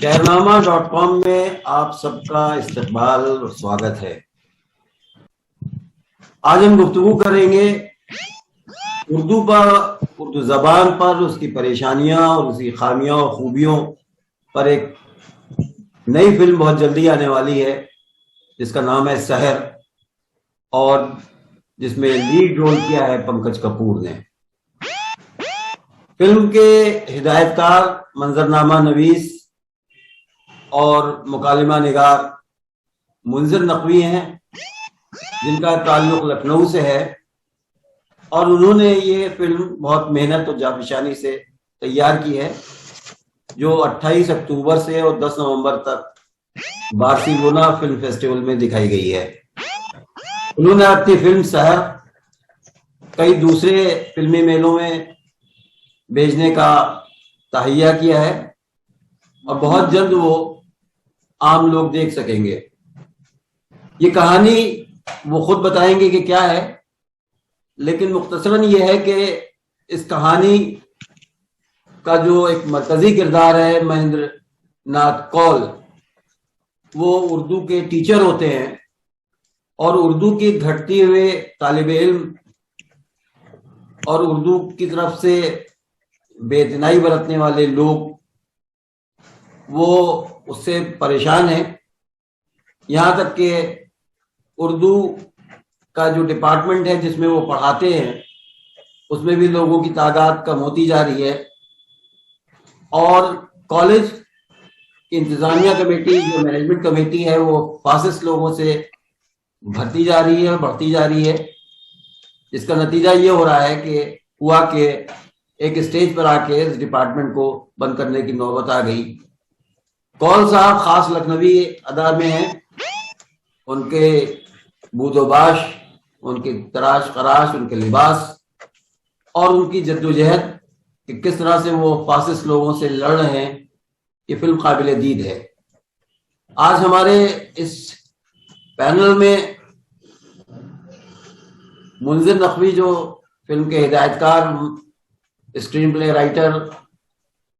शहरनामा.com में आप सबका इस्तकबाल और स्वागत है। आज हम गुफ्तगू करेंगे उर्दू ज़बान पर, उसकी परेशानियां और उसकी खामियां और खूबियों पर। एक नई फिल्म बहुत जल्दी आने वाली है जिसका नाम है सहर, और जिसमें लीड रोल किया है पंकज कपूर ने। फिल्म के हिदायतकार, मंजरनामा नवीस और मुकालिमा निगार मुंजिर नकवी हैं, जिनका ताल्लुक लखनऊ से है, और उन्होंने ये फिल्म बहुत मेहनत और जाफिशानी से तैयार की है, जो 28 अक्टूबर से और 10 नवंबर तक बार्सिलोना फिल्म फेस्टिवल में दिखाई गई है। उन्होंने अपनी फिल्म सहर कई दूसरे फिल्मी मेलों में भेजने का तहैया किया है, और बहुत जल्द वो आम लोग देख सकेंगे। ये कहानी वो खुद बताएंगे कि क्या है, लेकिन मुख्तसरन ये है कि इस कहानी का जो एक मरकजी किरदार है महेंद्र नाथ कौल, वो उर्दू के टीचर होते हैं, और उर्दू की घटती हुए तालिब इल्म और उर्दू की तरफ से बेइत्तेनाई बरतने वाले लोग वो उससे परेशान हैं। यहाँ तक कि उर्दू का जो डिपार्टमेंट है जिसमें वो पढ़ाते हैं, उसमें भी लोगों की तादाद कम होती जा रही है, और कॉलेज की इंतजामिया कमेटी, जो मैनेजमेंट कमेटी है, वो फासिस्ट लोगों से भरती जा रही है, बढ़ती जा रही है। इसका नतीजा ये हो रहा है कि एक स्टेज पर आके इस डिपार्टमेंट को बंद करने की नौबत आ गई। कौल साहब खास लखनवी अदा में हैं। उनके बूदोबाश, उनके तराश खराश, उनके लिबास और उनकी जद्दोजहद कि किस तरह से वो फासिस्ट लोगों से लड़ रहे हैं, ये फिल्म काबिल दीद है। आज हमारे इस पैनल में मुंजिर नकवी, जो फिल्म के हिदायतकार, स्क्रीन प्ले राइटर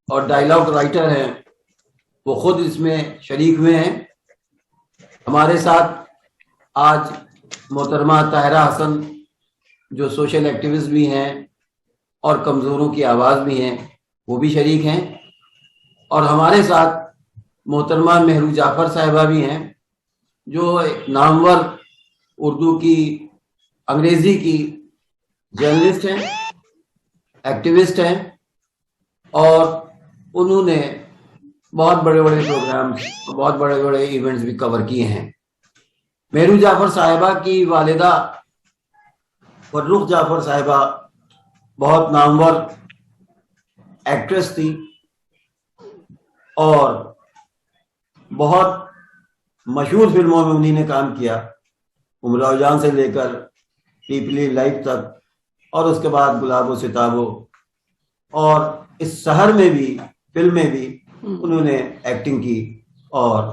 और डायलॉग राइटर हैं, वो खुद इसमें शरीक हुए हैं। हमारे साथ आज मोहतरमा ताहिरा हसन, जो सोशल एक्टिविस्ट भी हैं और कमज़ोरों की आवाज़ भी हैं, वो भी शरीक हैं। और हमारे साथ मोहतरमा मेहरू जाफ़र साहिबा भी हैं, जो एक नामवर उर्दू की, अंग्रेज़ी की जर्नलिस्ट हैं, एक्टिविस्ट हैं, और उन्होंने बहुत बड़े बड़े प्रोग्राम्स, बहुत बड़े बड़े इवेंट्स भी कवर किए हैं। मेहरू जाफ़र साहिबा की वालिदा फर्रुख जाफ़र साहिबा बहुत नामवर एक्ट्रेस थी, और बहुत मशहूर फिल्मों में उन्हीं ने काम किया, उमराव जान से लेकर पीपली लाइफ तक, और उसके बाद गुलाबो सिताबो, और इस शहर में भी, फिल्म में भी उन्होंने एक्टिंग की और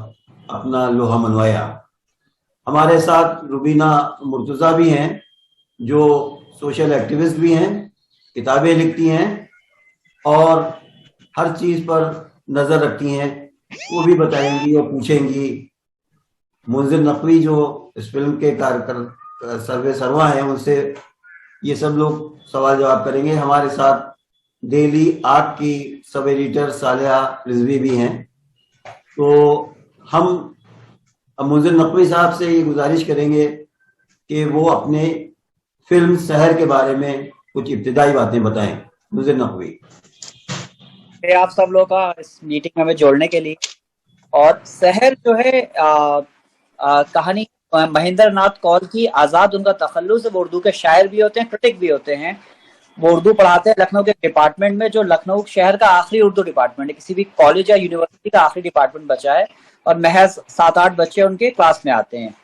अपना लोहा मनवाया। हमारे साथ रुबीना मुर्तज़ा भी हैं, जो सोशल एक्टिविस्ट भी हैं, किताबें लिखती हैं और हर चीज़ पर नज़र रखती हैं। वो भी बताएंगी और पूछेंगी। मुंजिर नकवी, जो इस फिल्म के सर्वे सर्वा हैं, उनसे ये सब लोग सवाल जवाब करेंगे। हमारे साथ डेली आर्ट की सब एडिटर सालिहा रिजवी भी हैं। तो हम मुंजिर नकवी साहब से ये गुजारिश करेंगे कि वो अपने फिल्म सहर के बारे में कुछ इब्तिदाई बातें बताएं। मुंजिर नकवी। आप सब लोगों का इस मीटिंग में हमें जोड़ने के लिए। और सहर जो है कहानी महेंद्र नाथ कौल की आज़ाद उनका तखल्लुस है। वो उर्दू के शायर भी होते हैं, क्रिटिक भी होते हैं। वो उर्दू पढ़ाते हैं लखनऊ के डिपार्टमेंट में, जो लखनऊ शहर का आखिरी उर्दू डिपार्टमेंट है। किसी भी कॉलेज या यूनिवर्सिटी का आखिरी डिपार्टमेंट बचा है, और महज 7-8 बच्चे उनके क्लास में आते हैं।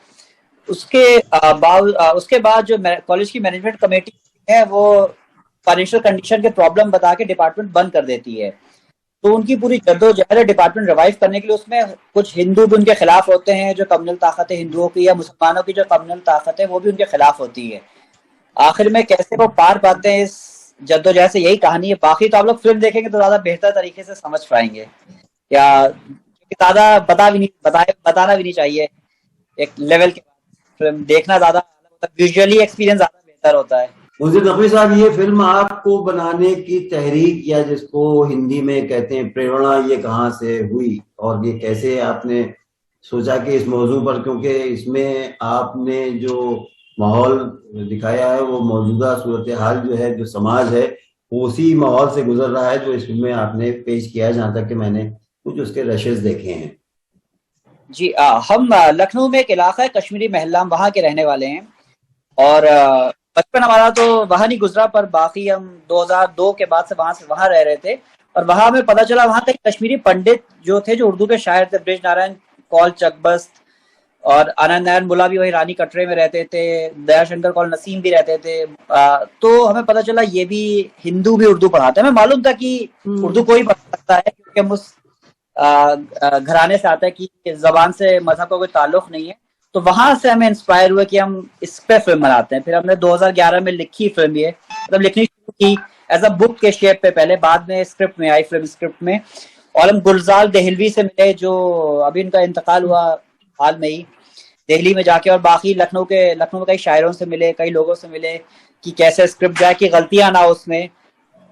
उसके बाद जो कॉलेज की मैनेजमेंट कमेटी है, वो फाइनेंशियल कंडीशन के प्रॉब्लम बता के डिपार्टमेंट बंद कर देती है। तो उनकी पूरी जद्दोजहद डिपार्टमेंट रिवाइव करने के लिए, उसमें कुछ हिंदू भी उनके खिलाफ होते हैं, जो कम्युनल ताकत है हिंदुओं की या मुसलमानों की जो कम्युनल ताकत है, वो भी उनके खिलाफ होती है। आखिर में कैसे वो पार पाते हैं इस जद्दोजहद से, यही कहानी है। बाकी तो आप लोग फिल्म देखेंगे तो ज्यादा बेहतर तरीके से समझ पाएंगे। या ज्यादा बताना भी नहीं चाहिए। एक लेवल के बाद फिल्म देखना ज्यादा विजुअली एक्सपीरियंस ज्यादा बेहतर होता है। मुंज़िर नकवी साहब, ये फिल्म आपको बनाने की तहरीक, या जिसको हिंदी में कहते हैं प्रेरणा, ये कहाँ से हुई और ये कैसे आपने सोचा कि इस मौजू पर, क्योंकि इसमें आपने जो माहौल दिखाया है वो मौजूदा सूरत हाल जो है, जो समाज है, वो उसी माहौल से गुजर रहा है जो इस फिल्म में आपने पेश किया है, जहां तक कि मैंने कुछ उसके रशेस देखे हैं। जी हम लखनऊ में एक इलाका है कश्मीरी महलाम, वहाँ के रहने वाले हैं और बचपन हमारा तो वहाँ नहीं गुजरा, पर बाकी हम 2002 के बाद से वहाँ रह रहे थे और वहाँ हमें पता चला वहाँ के कश्मीरी पंडित जो थे, जो उर्दू के शायर थे, ब्रिज नारायण कौल चकबस्त और आनंद नारायण मुला भी वही रानी कटरे में रहते थे, दयाशंकर कौल नसीम भी रहते थे। तो हमें पता चला ये भी हिंदू भी उर्दू पढ़ाते हैं। हमें मालूम था कि उर्दू कोई पढ़ सकता है क्योंकि हम उस घराने से आता है कि जबान से मजहब का कोई ताल्लुक नहीं है। तो वहां से हमें इंस्पायर हुआ कि हम इस पे फिल्म बनाते हैं। फिर हमने 2011 में लिखी फिल्म, ये मतलब लिखनी शुरू की एज अ बुक के शेप पे, पहले बाद में स्क्रिप्ट में आई, फिल्म स्क्रिप्ट में। और हम गुलजार देहलवी से मिले, जो अभी उनका इंतकाल हुआ हाल में ही, दिल्ली में जाके, और बाकी लखनऊ में कई शायरों से मिले, कई लोगों से मिले कि कैसे स्क्रिप्ट जाए कि गलतियां ना हो उसमें।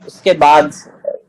उसके बाद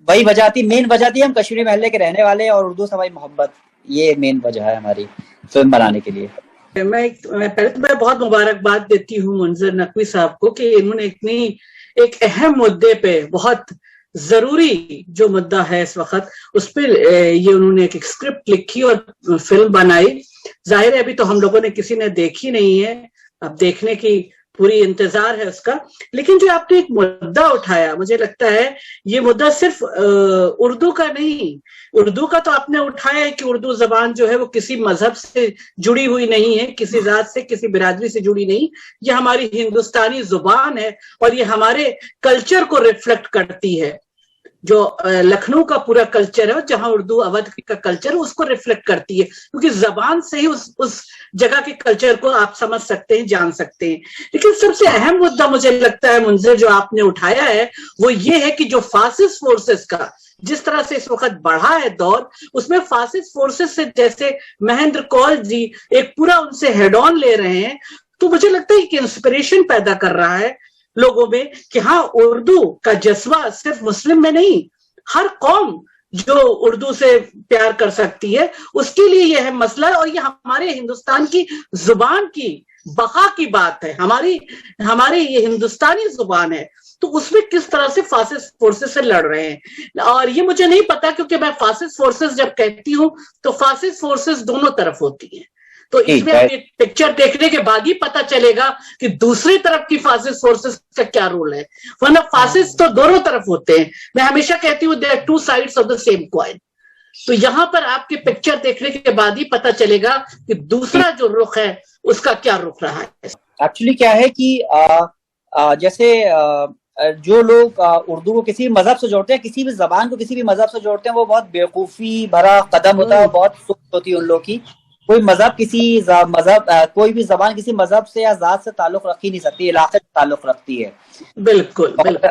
वही मेन वजह थी हम कश्मीरी महल्ले के रहने वाले और उर्दू से हमारी मोहब्बत, ये मेन वजह है हमारी फिल्म बनाने के लिए। मैं पहले तो मैं बहुत मुबारकबाद देती हूँ मुंज़िर नकवी साहब को कि इन्होंने इतनी एक अहम मुद्दे पे, बहुत जरूरी जो मुद्दा है इस वक्त, उस पर ये उन्होंने एक स्क्रिप्ट लिखी और फिल्म बनाई। जाहिर है अभी तो हम लोगों ने किसी ने देखी नहीं है, अब देखने की पूरी इंतजार है उसका। लेकिन जो आपने एक मुद्दा उठाया, मुझे लगता है ये मुद्दा सिर्फ उर्दू का नहीं, उर्दू का तो आपने उठाया है कि उर्दू जबान जो है वो किसी मजहब से जुड़ी हुई नहीं है, किसी जात से, किसी बिरादरी से जुड़ी नहीं, ये हमारी हिंदुस्तानी जुबान है और ये हमारे कल्चर को रिफ्लेक्ट करती है। जो लखनऊ का पूरा कल्चर है, जहां उर्दू अवध का कल्चर है, उसको रिफ्लेक्ट करती है, क्योंकि जबान से ही उस जगह के कल्चर को आप समझ सकते हैं, जान सकते हैं। लेकिन सबसे अहम मुद्दा मुझे लगता है मुंज़िर जो आपने उठाया है वो ये है कि जो फासिस्ट फोर्सेस का जिस तरह से इस वक्त बढ़ा है दौर, उसमें फासिस्ट फोर्सेस से जैसे महेंद्र कौल जी एक पूरा उनसे हेड ऑन ले रहे हैं, तो मुझे लगता है कि इंस्पिरेशन पैदा कर रहा है लोगों में कि हाँ, उर्दू का जज्बा सिर्फ मुस्लिम में नहीं, हर कौम जो उर्दू से प्यार कर सकती है उसके लिए यह मसला है। और ये हमारे हिंदुस्तान की जुबान की बका की बात है, हमारी ये हिंदुस्तानी जुबान है, तो उसमें किस तरह से फासिस्ट फोर्सेस से लड़ रहे हैं। और ये मुझे नहीं पता, क्योंकि मैं फासिस्ट फोर्सेस जब कहती हूँ तो फासिस्ट फोर्सेस दोनों तरफ होती हैं, तो इसमें आपको पिक्चर देखने के बाद ही पता चलेगा कि दूसरी तरफ की फासिस्ट फोर्सेस का क्या रोल है, वरना फासिस्ट तो दोनों तरफ होते हैं। मैं हमेशा कहती हूँ there are two sides of the same coin. तो यहाँ पर आपके पिक्चर देखने के बाद ही पता चलेगा कि दूसरा जो रुख है उसका क्या रुख रहा है। एक्चुअली क्या है कि जैसे जो लोग उर्दू को किसी भी मजहब से जोड़ते हैं, किसी भी जबान को किसी भी मजहब से जोड़ते हैं, वो बहुत बेवकूफी भरा कदम होता है, बहुत सोच होती है उन लोग की। कोई मजहब कोई भी जबान किसी मजहब से या जात से ताल्लुक रख ही नहीं सकती, इलाके से ताल्लुक रखती है। बिल्कुल बिल्कुल।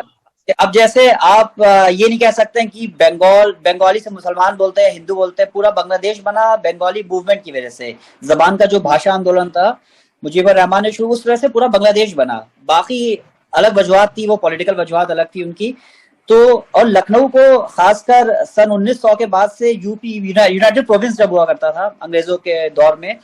अब जैसे आप ये नहीं कह सकते हैं कि बंगाली से मुसलमान बोलते हैं, हिंदू बोलते हैं। पूरा बांग्लादेश बना बंगाली मूवमेंट की वजह से, जबान का जो भाषा आंदोलन था मुजीबुर रहमान ने शुरू, उस वजह से पूरा बांग्लादेश बना। बाकी अलग वजूहत थी, वो पॉलिटिकल वजूहत अलग थी उनकी। तो और लखनऊ को खासकर सन 1900 के बाद से यूपी यूनाइटेड प्रोविंस जब हुआ करता था अंग्रेजों के दौर में,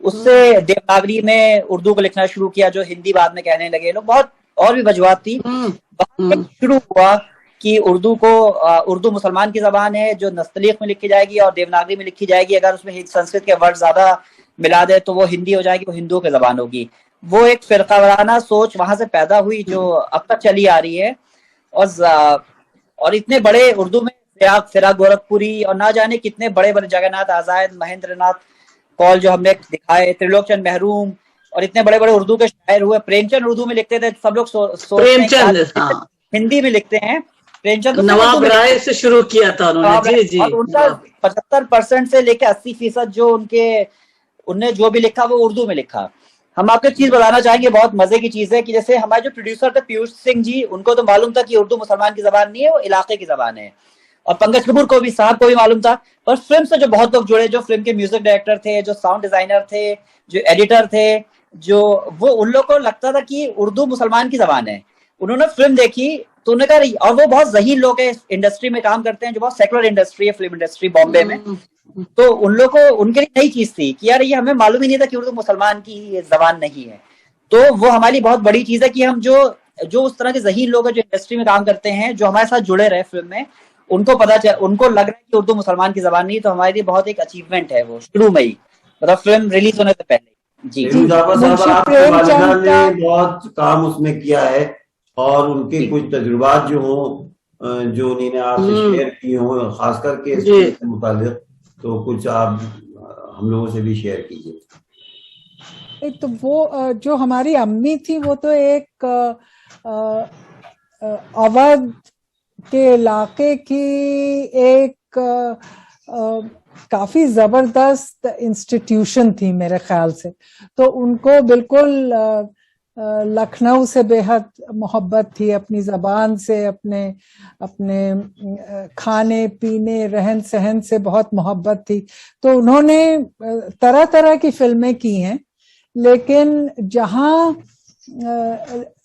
उससे देवनागरी में उर्दू को लिखना शुरू किया, जो हिंदी बाद में कहने लगे लोग। बहुत और भी वजूहत थी। शुरू हुआ कि उर्दू मुसलमान की जबान है जो नस्तलीक में लिखी जाएगी और देवनागरी में लिखी जाएगी। अगर उसमें संस्कृत के वर्ड ज्यादा मिला दे तो वो हिंदी हो जाएगी, वो हिंदुओं की जबान होगी। वो एक फिरका वाराना सोच वहां से पैदा हुई जो अब तक चली आ रही है। और इतने बड़े उर्दू में फिराक गोरखपुरी और ना जाने कितने बड़े बड़े जगन्नाथ आजाद, महेंद्र नाथ कौल जो हमने दिखाए, त्रिलोक चंद महरूम, और इतने बड़े बड़े उर्दू के शायर हुए। प्रेमचंद उर्दू में लिखते थे, सब लोग हिंदी में लिखते हैं। प्रेमचंद नवाब राय से शुरू किया था उन्होंने। जी जी। और उनका 75% से लेकर 80% जो उनने जो भी लिखा वो उर्दू में लिखा। हम आपको चीज बताना चाहेंगे, बहुत मजे की चीज है कि जैसे हमारे जो प्रोड्यूसर थे पीयूष सिंह जी, उनको तो मालूम था कि उर्दू मुसलमान की जबान नहीं है, वो इलाके की जबान है। और पंकज कपूर को भी, साहब को भी मालूम था। पर फिल्म से जो बहुत लोग जुड़े, जो फिल्म के म्यूजिक डायरेक्टर थे, जो साउंड डिजाइनर थे, जो एडिटर थे, जो वो, उन लोग को लगता था कि उर्दू मुसलमान की जबान है। उन्होंने फिल्म देखी तो उन्होंने कहा, और वो बहुत ज़हीन लोग हैं, इंडस्ट्री में काम करते हैं, जो बहुत सेकुलर इंडस्ट्री है, फिल्म इंडस्ट्री बॉम्बे में। तो उन लोग को, उनके लिए नई चीज थी कि यार ये हमें मालूम ही नहीं था कि उर्दू मुसलमान की जबान नहीं है। तो वो हमारे लिए बहुत बड़ी चीज है कि हम जो उस तरह के ज़हीन लोग हैं, जो इंडस्ट्री में काम करते हैं, जो हमारे साथ जुड़े रहे फिल्म में, उनको उनको लग रहा है कि उर्दू मुसलमान की जबान नहीं, तो हमारे लिए बहुत एक अचीवमेंट है वो, शुरू में ही, मतलब फिल्म रिलीज होने से पहले। जी जाफर साहब, आपके वालिदा ने बहुत काम उसमें किया है, और उनके कुछ तजुर्बात जो हों, जो उन्होंने आपसे शेयर की हों, खास करके इसके मुतालिक, तो कुछ आप हम लोगों से भी शेयर कीजिए। तो वो जो हमारी अम्मी थी, वो तो एक अवध के इलाके की एक काफी जबरदस्त इंस्टीट्यूशन थी मेरे ख्याल से। तो उनको बिल्कुल लखनऊ से बेहद मोहब्बत थी, अपनी जबान से, अपने खाने पीने रहन सहन से बहुत मोहब्बत थी। तो उन्होंने तरह तरह की फिल्में की हैं, लेकिन जहाँ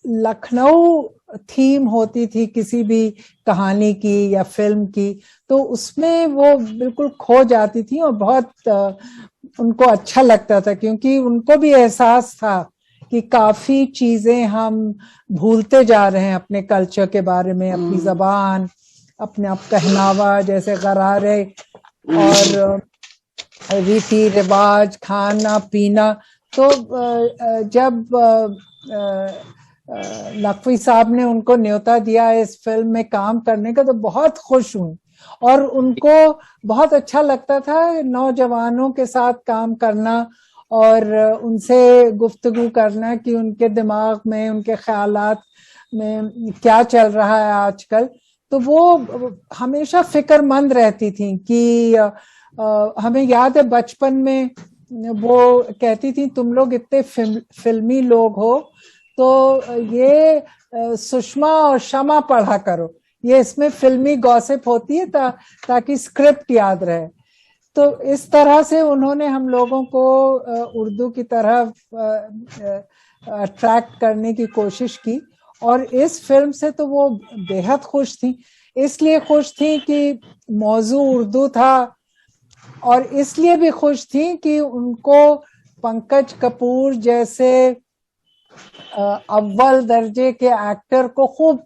लखनऊ थीम होती थी किसी भी कहानी की या फिल्म की, तो उसमें वो बिल्कुल खो जाती थी, और बहुत उनको अच्छा लगता था, क्योंकि उनको भी एहसास था कि काफी चीजें हम भूलते जा रहे हैं अपने कल्चर के बारे में, अपनी जबान, अपने पहनावा, जैसे गरारे और रीति रिवाज, खाना पीना। तो जब नकवी साहब ने उनको न्योता दिया इस फिल्म में काम करने का, तो बहुत खुश हुई, और उनको बहुत अच्छा लगता था नौजवानों के साथ काम करना और उनसे गुफ्तगू करना कि उनके दिमाग में, उनके ख्यालात में क्या चल रहा है आजकल। तो वो हमेशा फिक्रमंद रहती थी कि हमें याद है बचपन में वो कहती थी, तुम लोग इतने फिल्मी लोग हो, तो ये सुषमा और शमा पढ़ा करो, ये इसमें फिल्मी गॉसिप होती है ताकि स्क्रिप्ट याद रहे। तो इस तरह से उन्होंने हम लोगों को उर्दू की तरफ अट्रैक्ट करने की कोशिश की, और इस फिल्म से तो वो बेहद खुश थी। इसलिए खुश थी कि मौजू उर्दू था, और इसलिए भी खुश थी कि उनको पंकज कपूर जैसे अव्वल दर्जे के एक्टर को खूब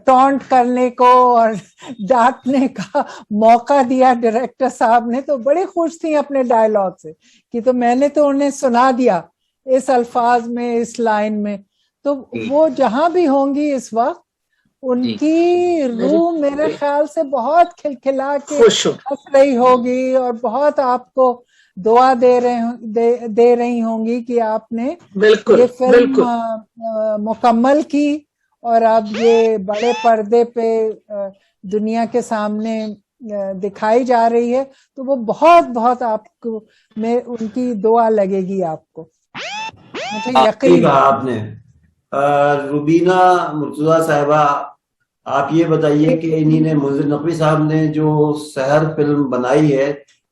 टॉन्ट करने को और डांटने का मौका दिया डायरेक्टर साहब ने। तो बड़ी खुश थी अपने डायलॉग से कि तो मैंने तो उन्हें सुना दिया इस अल्फाज में, इस लाइन में। तो वो जहां भी होंगी इस वक्त, उनकी रूह मेरे ख्याल से बहुत खिलखिला के हंस रही होगी, और बहुत आपको दुआ दे रही होंगी कि आपने ये फिल्म मुकम्मल की, और अब ये बड़े पर्दे पे दुनिया के सामने दिखाई जा रही है। तो वो बहुत बहुत आपको में उनकी दुआ लगेगी आपको, मुझे यकीन है। आपने रुबीना मुर्तजा साहिबा, आप ये बताइए कि इन्हीं ने, मुंज़िर नकवी साहब ने जो सहर फिल्म बनाई है,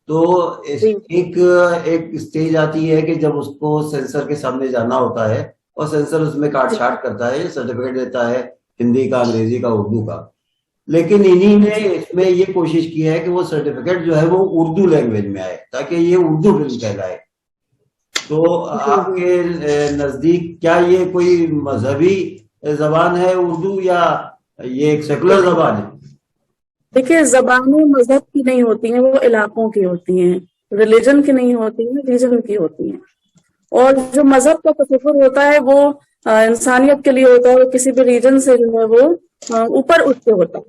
तो एक स्टेज आती है कि जब उसको सेंसर के सामने जाना होता है, और सेंसर उसमें काट छाट करता है, सर्टिफिकेट देता है हिंदी का, अंग्रेजी का, उर्दू का। लेकिन इन्हीं ने इसमें ये कोशिश की है कि वो सर्टिफिकेट जो है वो उर्दू लैंग्वेज में आए, ताकि ये उर्दू फिल्म कहलाए। तो आपके नजदीक क्या ये कोई मजहबी जबान है उर्दू, या ये एक सेकुलर जबान है? देखिए, जबानें मजहब की नहीं होती हैं, वो इलाकों की होती हैं, रिलीजन की नहीं होती हैं, रीजन की होती हैं। और जो मजहब का तसव्वुर होता है वो इंसानियत के लिए होता है, वो किसी भी रीजन से जो है वो ऊपर उठ के होता है,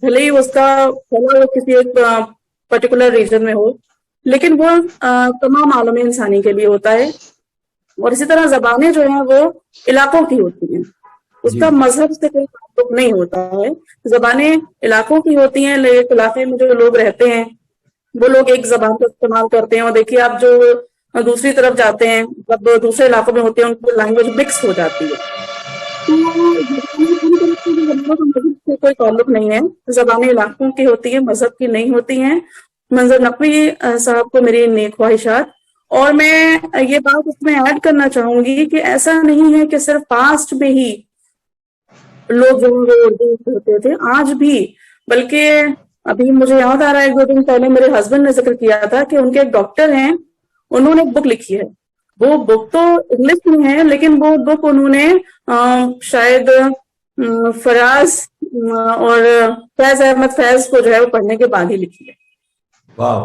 भले ही उसका फैला वो किसी एक पर्टिकुलर रीजन में हो, लेकिन वो तमाम आलम इंसानी के लिए होता है। और इसी तरह जबानें जो हैं वो इलाकों की होती हैं, उसका मजहब से कोई ताल्लुक नहीं होता है। जबानें इलाकों की होती हैं, एक इलाके में जो लोग रहते हैं वो लोग एक जबान का इस्तेमाल करते हैं, और देखिए आप जो दूसरी तरफ जाते हैं, मतलब दूसरे इलाकों में होते हैं, उनकी लैंग्वेज मिक्स हो जाती है। तो हमारा तो मजहब से कोई ताल्लुक नहीं है, ज़बानें इलाकों की होती है, मजहब की नहीं होती हैं। मंजर नकवी साहब को मेरी नेक ख्वाहिशात। और मैं ये बात इसमें ऐड करना चाहूंगी कि ऐसा नहीं है कि सिर्फ पास्ट में ही लोग जो है वो उर्दू होते थे, आज भी। बल्कि अभी मुझे याद आ रहा है, 1-2 दिन पहले मेरे हस्बैंड ने जिक्र किया था कि उनके एक डॉक्टर हैं, उन्होंने एक बुक लिखी है। वो बुक तो इंग्लिश में है, लेकिन वो बुक उन्होंने शायद फराज और फैज अहमद फैज को जो है वो पढ़ने के बाद ही लिखी है।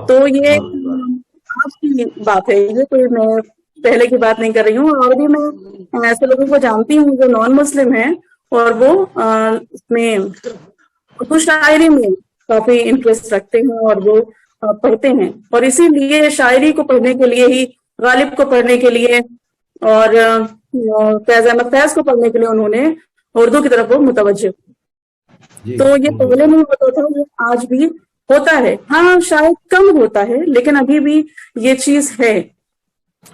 तो ये आज की बात है, ये कोई मैं पहले की बात नहीं कर रही हूँ। और भी मैं ऐसे लोगों को जानती हूँ जो नॉन मुस्लिम हैं और वो इसमें उर्दू शायरी में काफी इंटरेस्ट रखते हैं और वो पढ़ते हैं, और इसीलिए शायरी को पढ़ने के लिए ही, गालिब को पढ़ने के लिए और फैज अहमद फैज को पढ़ने के लिए उन्होंने उर्दू की तरफ वो मुतवज्जे। तो ये पहले नहीं होता था, ये आज भी होता है। हाँ, शायद कम होता है, लेकिन अभी भी ये चीज है।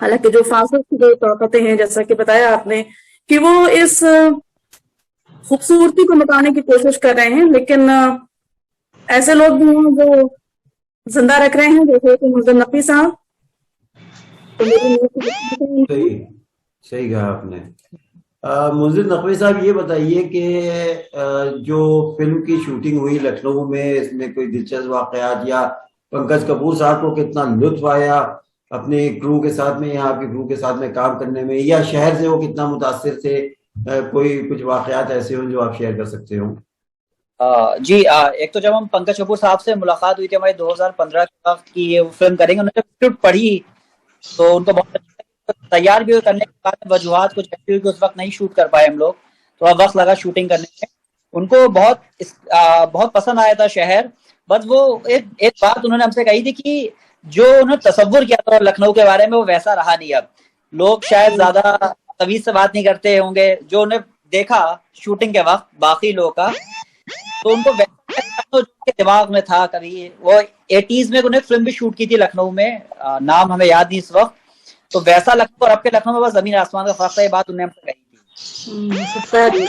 हालांकि जो फासिल की जो ताकतें हैं, जैसा कि बताया आपने, कि वो इस खूबसूरती को मिटाने की कोशिश कर रहे हैं, लेकिन ऐसे लोग भी हैं जो जिंदा रख रहे हैं, जैसे कि मुंज़र नकवी साहब। सही कहा आपने। मुंज़र नकवी साहब, ये बताइए कि जो फिल्म की शूटिंग हुई लखनऊ में, इसमें कोई दिलचस्प वाकयात या पंकज कपूर साहब को कितना लुत्फ आया अपने क्रू के साथ में, यहाँ के क्रू के साथ में काम करने में, या शहर से वो कितना मुतासिर थे? कोई कुछ वाकयात ऐसे हो जो आप शेयर कर सकते हो? जी, एक तो जब हम पंकज कपूर साहब से मुलाकात हुई थी हमारी 2015 के वक्त की ये फिल्म करेंगे, उन्होंने स्क्रिप्ट पढ़ी तो उनको बहुत तैयार भी करने के बाद वजूहात कुछ ऐसी हुई कि उस वक्त नहीं शूट कर पाए हम लोग, थोड़ा वक्त लगा शूटिंग करने में। उनको बहुत पसंद आया था शहर। बस वो एक बात उन्होंने हमसे कही थी कि जो उन्होंने तसव्वुर किया था लखनऊ के बारे में वो वैसा रहा नहीं। अब लोग शायद ज्यादा तमीज से बात नहीं करते होंगे, जो उन्हें देखा शूटिंग के वक्त बाकी लोगों का, तो उनको वैसा दिमाग में था। कभी वो 80s में उन्हें फिल्म भी शूट की थी लखनऊ में, नाम हमें याद नहीं इस वक्त, तो वैसा लखनऊ और अब के लखनऊ में बस जमीन आसमान का फर्क है। ये बात उन्होंने हमसे कही थी।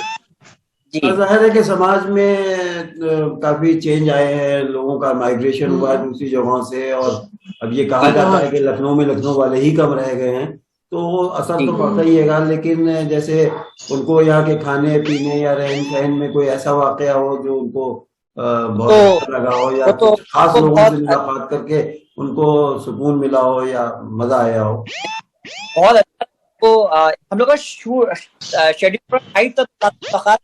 जी, जाहिर है कि समाज में काफी चेंज आए हैं, लोगों का माइग्रेशन हुआ है दूसरी जगहों से, और अब ये कहा जाता है कि लखनऊ में लखनऊ वाले ही कम रह गए हैं, तो असर तो पड़ता ही है। लेकिन जैसे उनको यहाँ के खाने पीने या रहन सहन में कोई ऐसा वाकया हो जो उनको बहुत अच्छा लगा हो, या कुछ खास लोगों से मुलाकात करके उनको सुकून मिला हो या मजा आया हो? बहुत अच्छा। तो हम लोग का शेड्यूल हाइट तक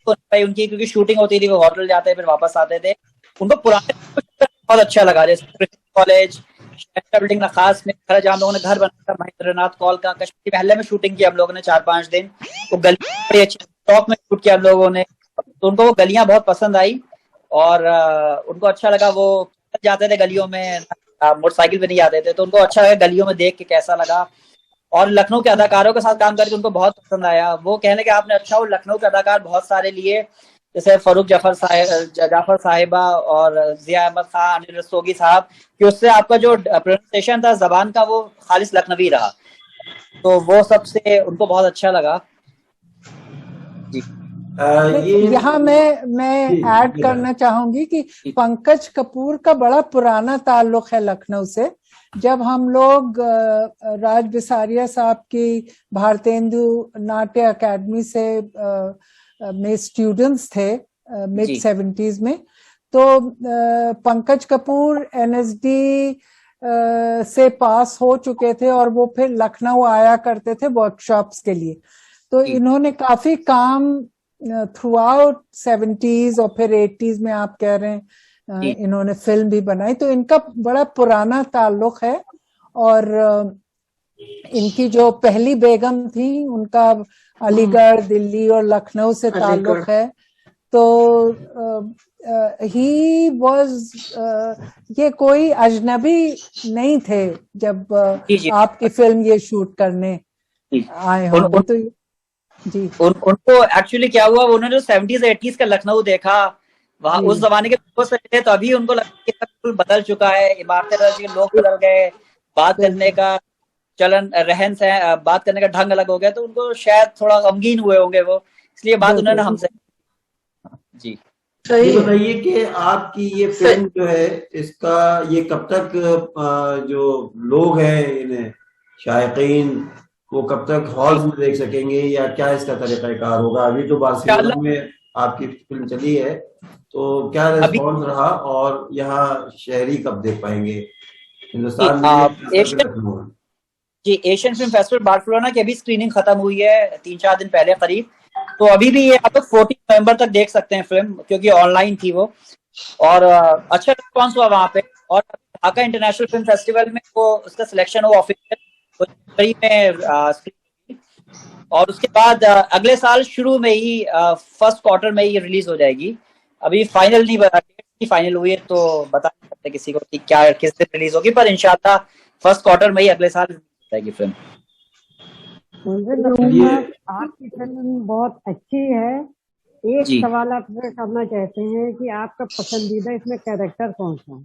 उनकी, क्योंकि शूटिंग होती थी, वो होटल जाते फिर वापस आते थे। उनको पुराने बहुत अच्छा लगा, जैसे कॉलेज बिल्डिंग ना खास में घर, जहाँ हम लोगों ने घर बनाया था महेंद्र नाथ कॉल का, कश्मीरी महल्ले में शूटिंग की हम लोगों ने 4-5 दिन। वो गली बड़ी अच्छी टॉप में शूट किया हम लोगों ने, तो उनको वो गलियां बहुत पसंद आई और उनको अच्छा लगा। वो जाते थे गलियों में, मोटरसाइकिल पे नहीं जाते थे, तो उनको अच्छा लगा गलियों में देख के कैसा लगा। और लखनऊ के अदाकारों के साथ काम करके उनको बहुत पसंद आया। वो कहने के आपने अच्छा, वो लखनऊ के अदाकार बहुत सारे लिए, जैसे फरूक जाफर साहिबा और जिया अहमद खान, अनिल रस्तोगी साहब, कि उससे आपका जो प्रोनाउंसिएशन था जबान का वो खालिस लखनवी रहा, तो वो सबसे उनको बहुत अच्छा लगा। जी, यहाँ मैं ऐड करना चाहूंगी कि पंकज कपूर का बड़ा पुराना ताल्लुक है लखनऊ से। जब हम लोग राज बिसारिया साहब की भारतेंदु नाट्य अकेडमी से में स्टूडेंट्स थे मिड 70s में, तो पंकज कपूर NSD से पास हो चुके थे और वो फिर लखनऊ आया करते थे वर्कशॉप्स के लिए। तो इन्होंने काफी काम थ्रू आउट 70s और फिर 80s में आप कह रहे हैं इन्होंने फिल्म भी बनाई, तो इनका बड़ा पुराना ताल्लुक है। और इनकी जो पहली बेगम थी उनका अलीगढ़, दिल्ली और लखनऊ से ताल्लुक है। तो ही वाज, ये कोई अजनबी नहीं थे जब आपकी फिल्म ये शूट करने आए होंगे। तो जी, उनको एक्चुअली क्या हुआ, उन्होंने 70s 80s का लखनऊ देखा, वहाँ उस जमाने के लोगों से थे, तो अभी उनको लगता है कि बदल चुका है, इमारतें बदल चुकी, लोग बदल गए, बात करने का चलन, रहन सहन, बात करने का ढंग अलग हो गया, तो उनको शायद थोड़ा गमगीन हुए होंगे वो, इसलिए बात उन्होंने हमसे। जी। सही ये है। बताइए कि आपकी ये फिल्म जो है इसका ये कब तक जो लोग हैं इन्हें शायकीन वो कब तक हॉल्स में देख सकेंगे या क्या इसका तरीकाकार होगा? अभी तो बार्सिलोना में आपकी फिल्म चली है, तो क्या अभी रिस्पॉन्स रहा और यहाँ शहरी कब देख पाएंगे हिंदुस्तान में या खास करके लखनऊ में? जी, एशियन फिल्म फेस्टिवल बार्सिलोना की अभी स्क्रीनिंग खत्म हुई है 3-4 दिन पहले करीब, तो अभी भी ये आप लोग 14 नवंबर तक देख सकते हैं फिल्म, क्योंकि ऑनलाइन थी वो, और अच्छा रिस्पॉन्स हुआ वहां पे। और ढाका इंटरनेशनल फिल्म फेस्टिवल में वो उसका सिलेक्शन हुआ ऑफिशियल, वो जनवरी में स्क्रीन, और उसके बाद अगले साल शुरू में ही फर्स्ट क्वार्टर में ही रिलीज हो जाएगी। अभी फाइनल नहीं डेट फाइनल हुई है, तो बता नहीं सकते किसी को कि क्या किस दिन रिलीज होगी, पर इंशाल्लाह फर्स्ट क्वार्टर में ही अगले साल जाएगी फिल्म। ये आपकी फिल्म बहुत अच्छी है। एक जी। सवाल आपसे करना चाहते हैं कि आपका पसंदीदा इसमें कैरेक्टर कौन सा है?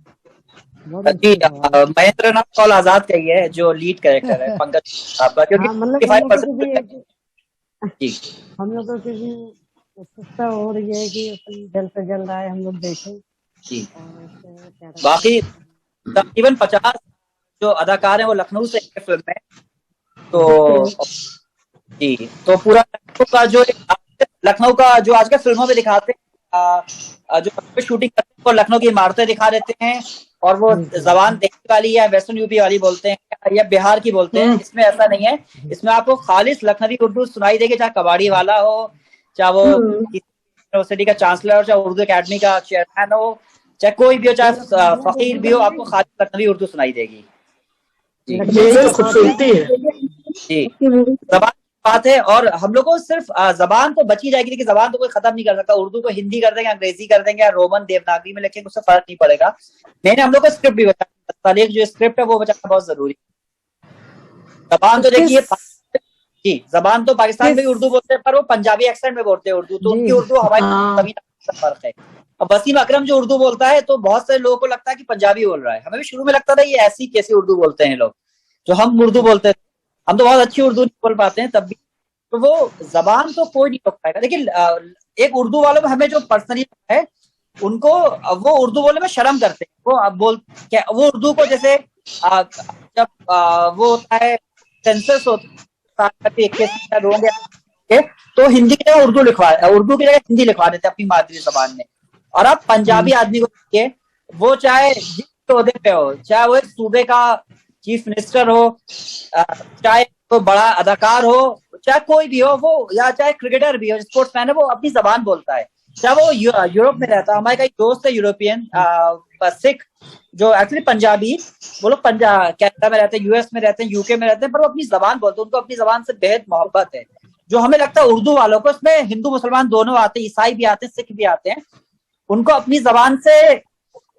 बहुत जी, अच्छा सवाल है। महेंद्र नाथ कौल आजाद का ही है जो लीड कैरेक्टर है, पंकज आपका, क्योंकि हाँ, मतलब 55% जी हम लोग को क्योंकि उत्सुकता हो रही है कि फिल्म जल्द से जल्द आए, हम लोग देखें। जी। और इससे character- बाकी तकरीबन 50 जो अदाकार हैं वो लखनऊ से है फिल्म में, तो जी, तो पूरा लखनऊ का जो आजकल फिल्मों में दिखाते हैं, जो शूटिंग करते हैं वो लखनऊ की इमारतें दिखा देते हैं, और वो जबान देखने वाली या वेस्टर्न यूपी वाली बोलते हैं या बिहार की बोलते हैं। इसमें ऐसा नहीं है, इसमें आपको खालिस लखनवी उर्दू सुनाई देगी, चाहे कबाड़ी वाला हो, चाहे वो किसी यूनिवर्सिटी का चांसलर हो, चाहे उर्दू अकेडमी का चेयरमैन हो, चाहे कोई भी हो, चाहे फकीर भी हो, आपको खालिस लखनवी उर्दू सुनाई देगी। यही तो खूबसूरती है। जी, जबान बात है, और हम लोग को सिर्फ जबान तो बची जाएगी, लेकिन जबान तो कोई खत्म नहीं कर सकता। उर्दू को हिंदी कर देंगे, अंग्रेजी कर देंगे, रोमन देवनागरी में लिखेंगे, उससे फर्क नहीं पड़ेगा। मैंने हम लोग को स्क्रिप्ट भी बचाना, जो स्क्रिप्ट है वो बचाना बहुत जरूरी है। जबान तो देखिए जी, जबान तो पाकिस्तान में भी उर्दू बोलते हैं, पर वो पंजाबी एक्सेंट में बोलते हैं उर्दू, तो उनकी उर्दू हमारी जमीन का फर्क है। अब वसीम अकरम जो उर्दू बोलता है, तो बहुत सारे लोगों को लगता है कि पंजाबी बोल रहा है। हमें भी शुरू में लगता था ये ऐसी कैसी उर्दू बोलते हैं लोग, जो हम उर्दू बोलते थे। हम तो बहुत अच्छी उर्दू नहीं बोल पाते हैं तब भी, तो वो जबान तो कोई नहीं रोक पाएगा। लेकिन एक उर्दू वालों में हमें जो पर्सनली है, उनको वो उर्दू बोलने में शर्म करते हैं। वो अब वो उर्दू को जैसे जब वो होता है सेंसस होता है, तो हिंदी की जगह उर्दू की जगह हिंदी लिखवा देते हैं अपनी मातृ जबान में। और अब पंजाबी आदमी को देखिए, वो चाहे जिस ओहदे पे हो, चाहे वो एक सूबे का चीफ मिनिस्टर हो, चाहे वो बड़ा अदाकार हो, चाहे कोई भी हो, वो या चाहे क्रिकेटर भी हो, स्पोर्ट्समैन है, वो अपनी जबान बोलता है। चाहे वो यूरोप में रहता है, हमारे का एक दोस्त है यूरोपियन सिख, जो एक्चुअली पंजाबी, वो लोग कनाडा में रहते हैं, यूएस में रहते हैं, यूके में रहते हैं, पर वो अपनी जबान बोलते हैं। उनको अपनी जबान से बेहद मोहब्बत है, जो हमें लगता है उर्दू वालों को, इसमें हिंदू मुसलमान दोनों आते हैं, ईसाई भी आते हैं, सिख भी आते हैं, उनको अपनी जबान से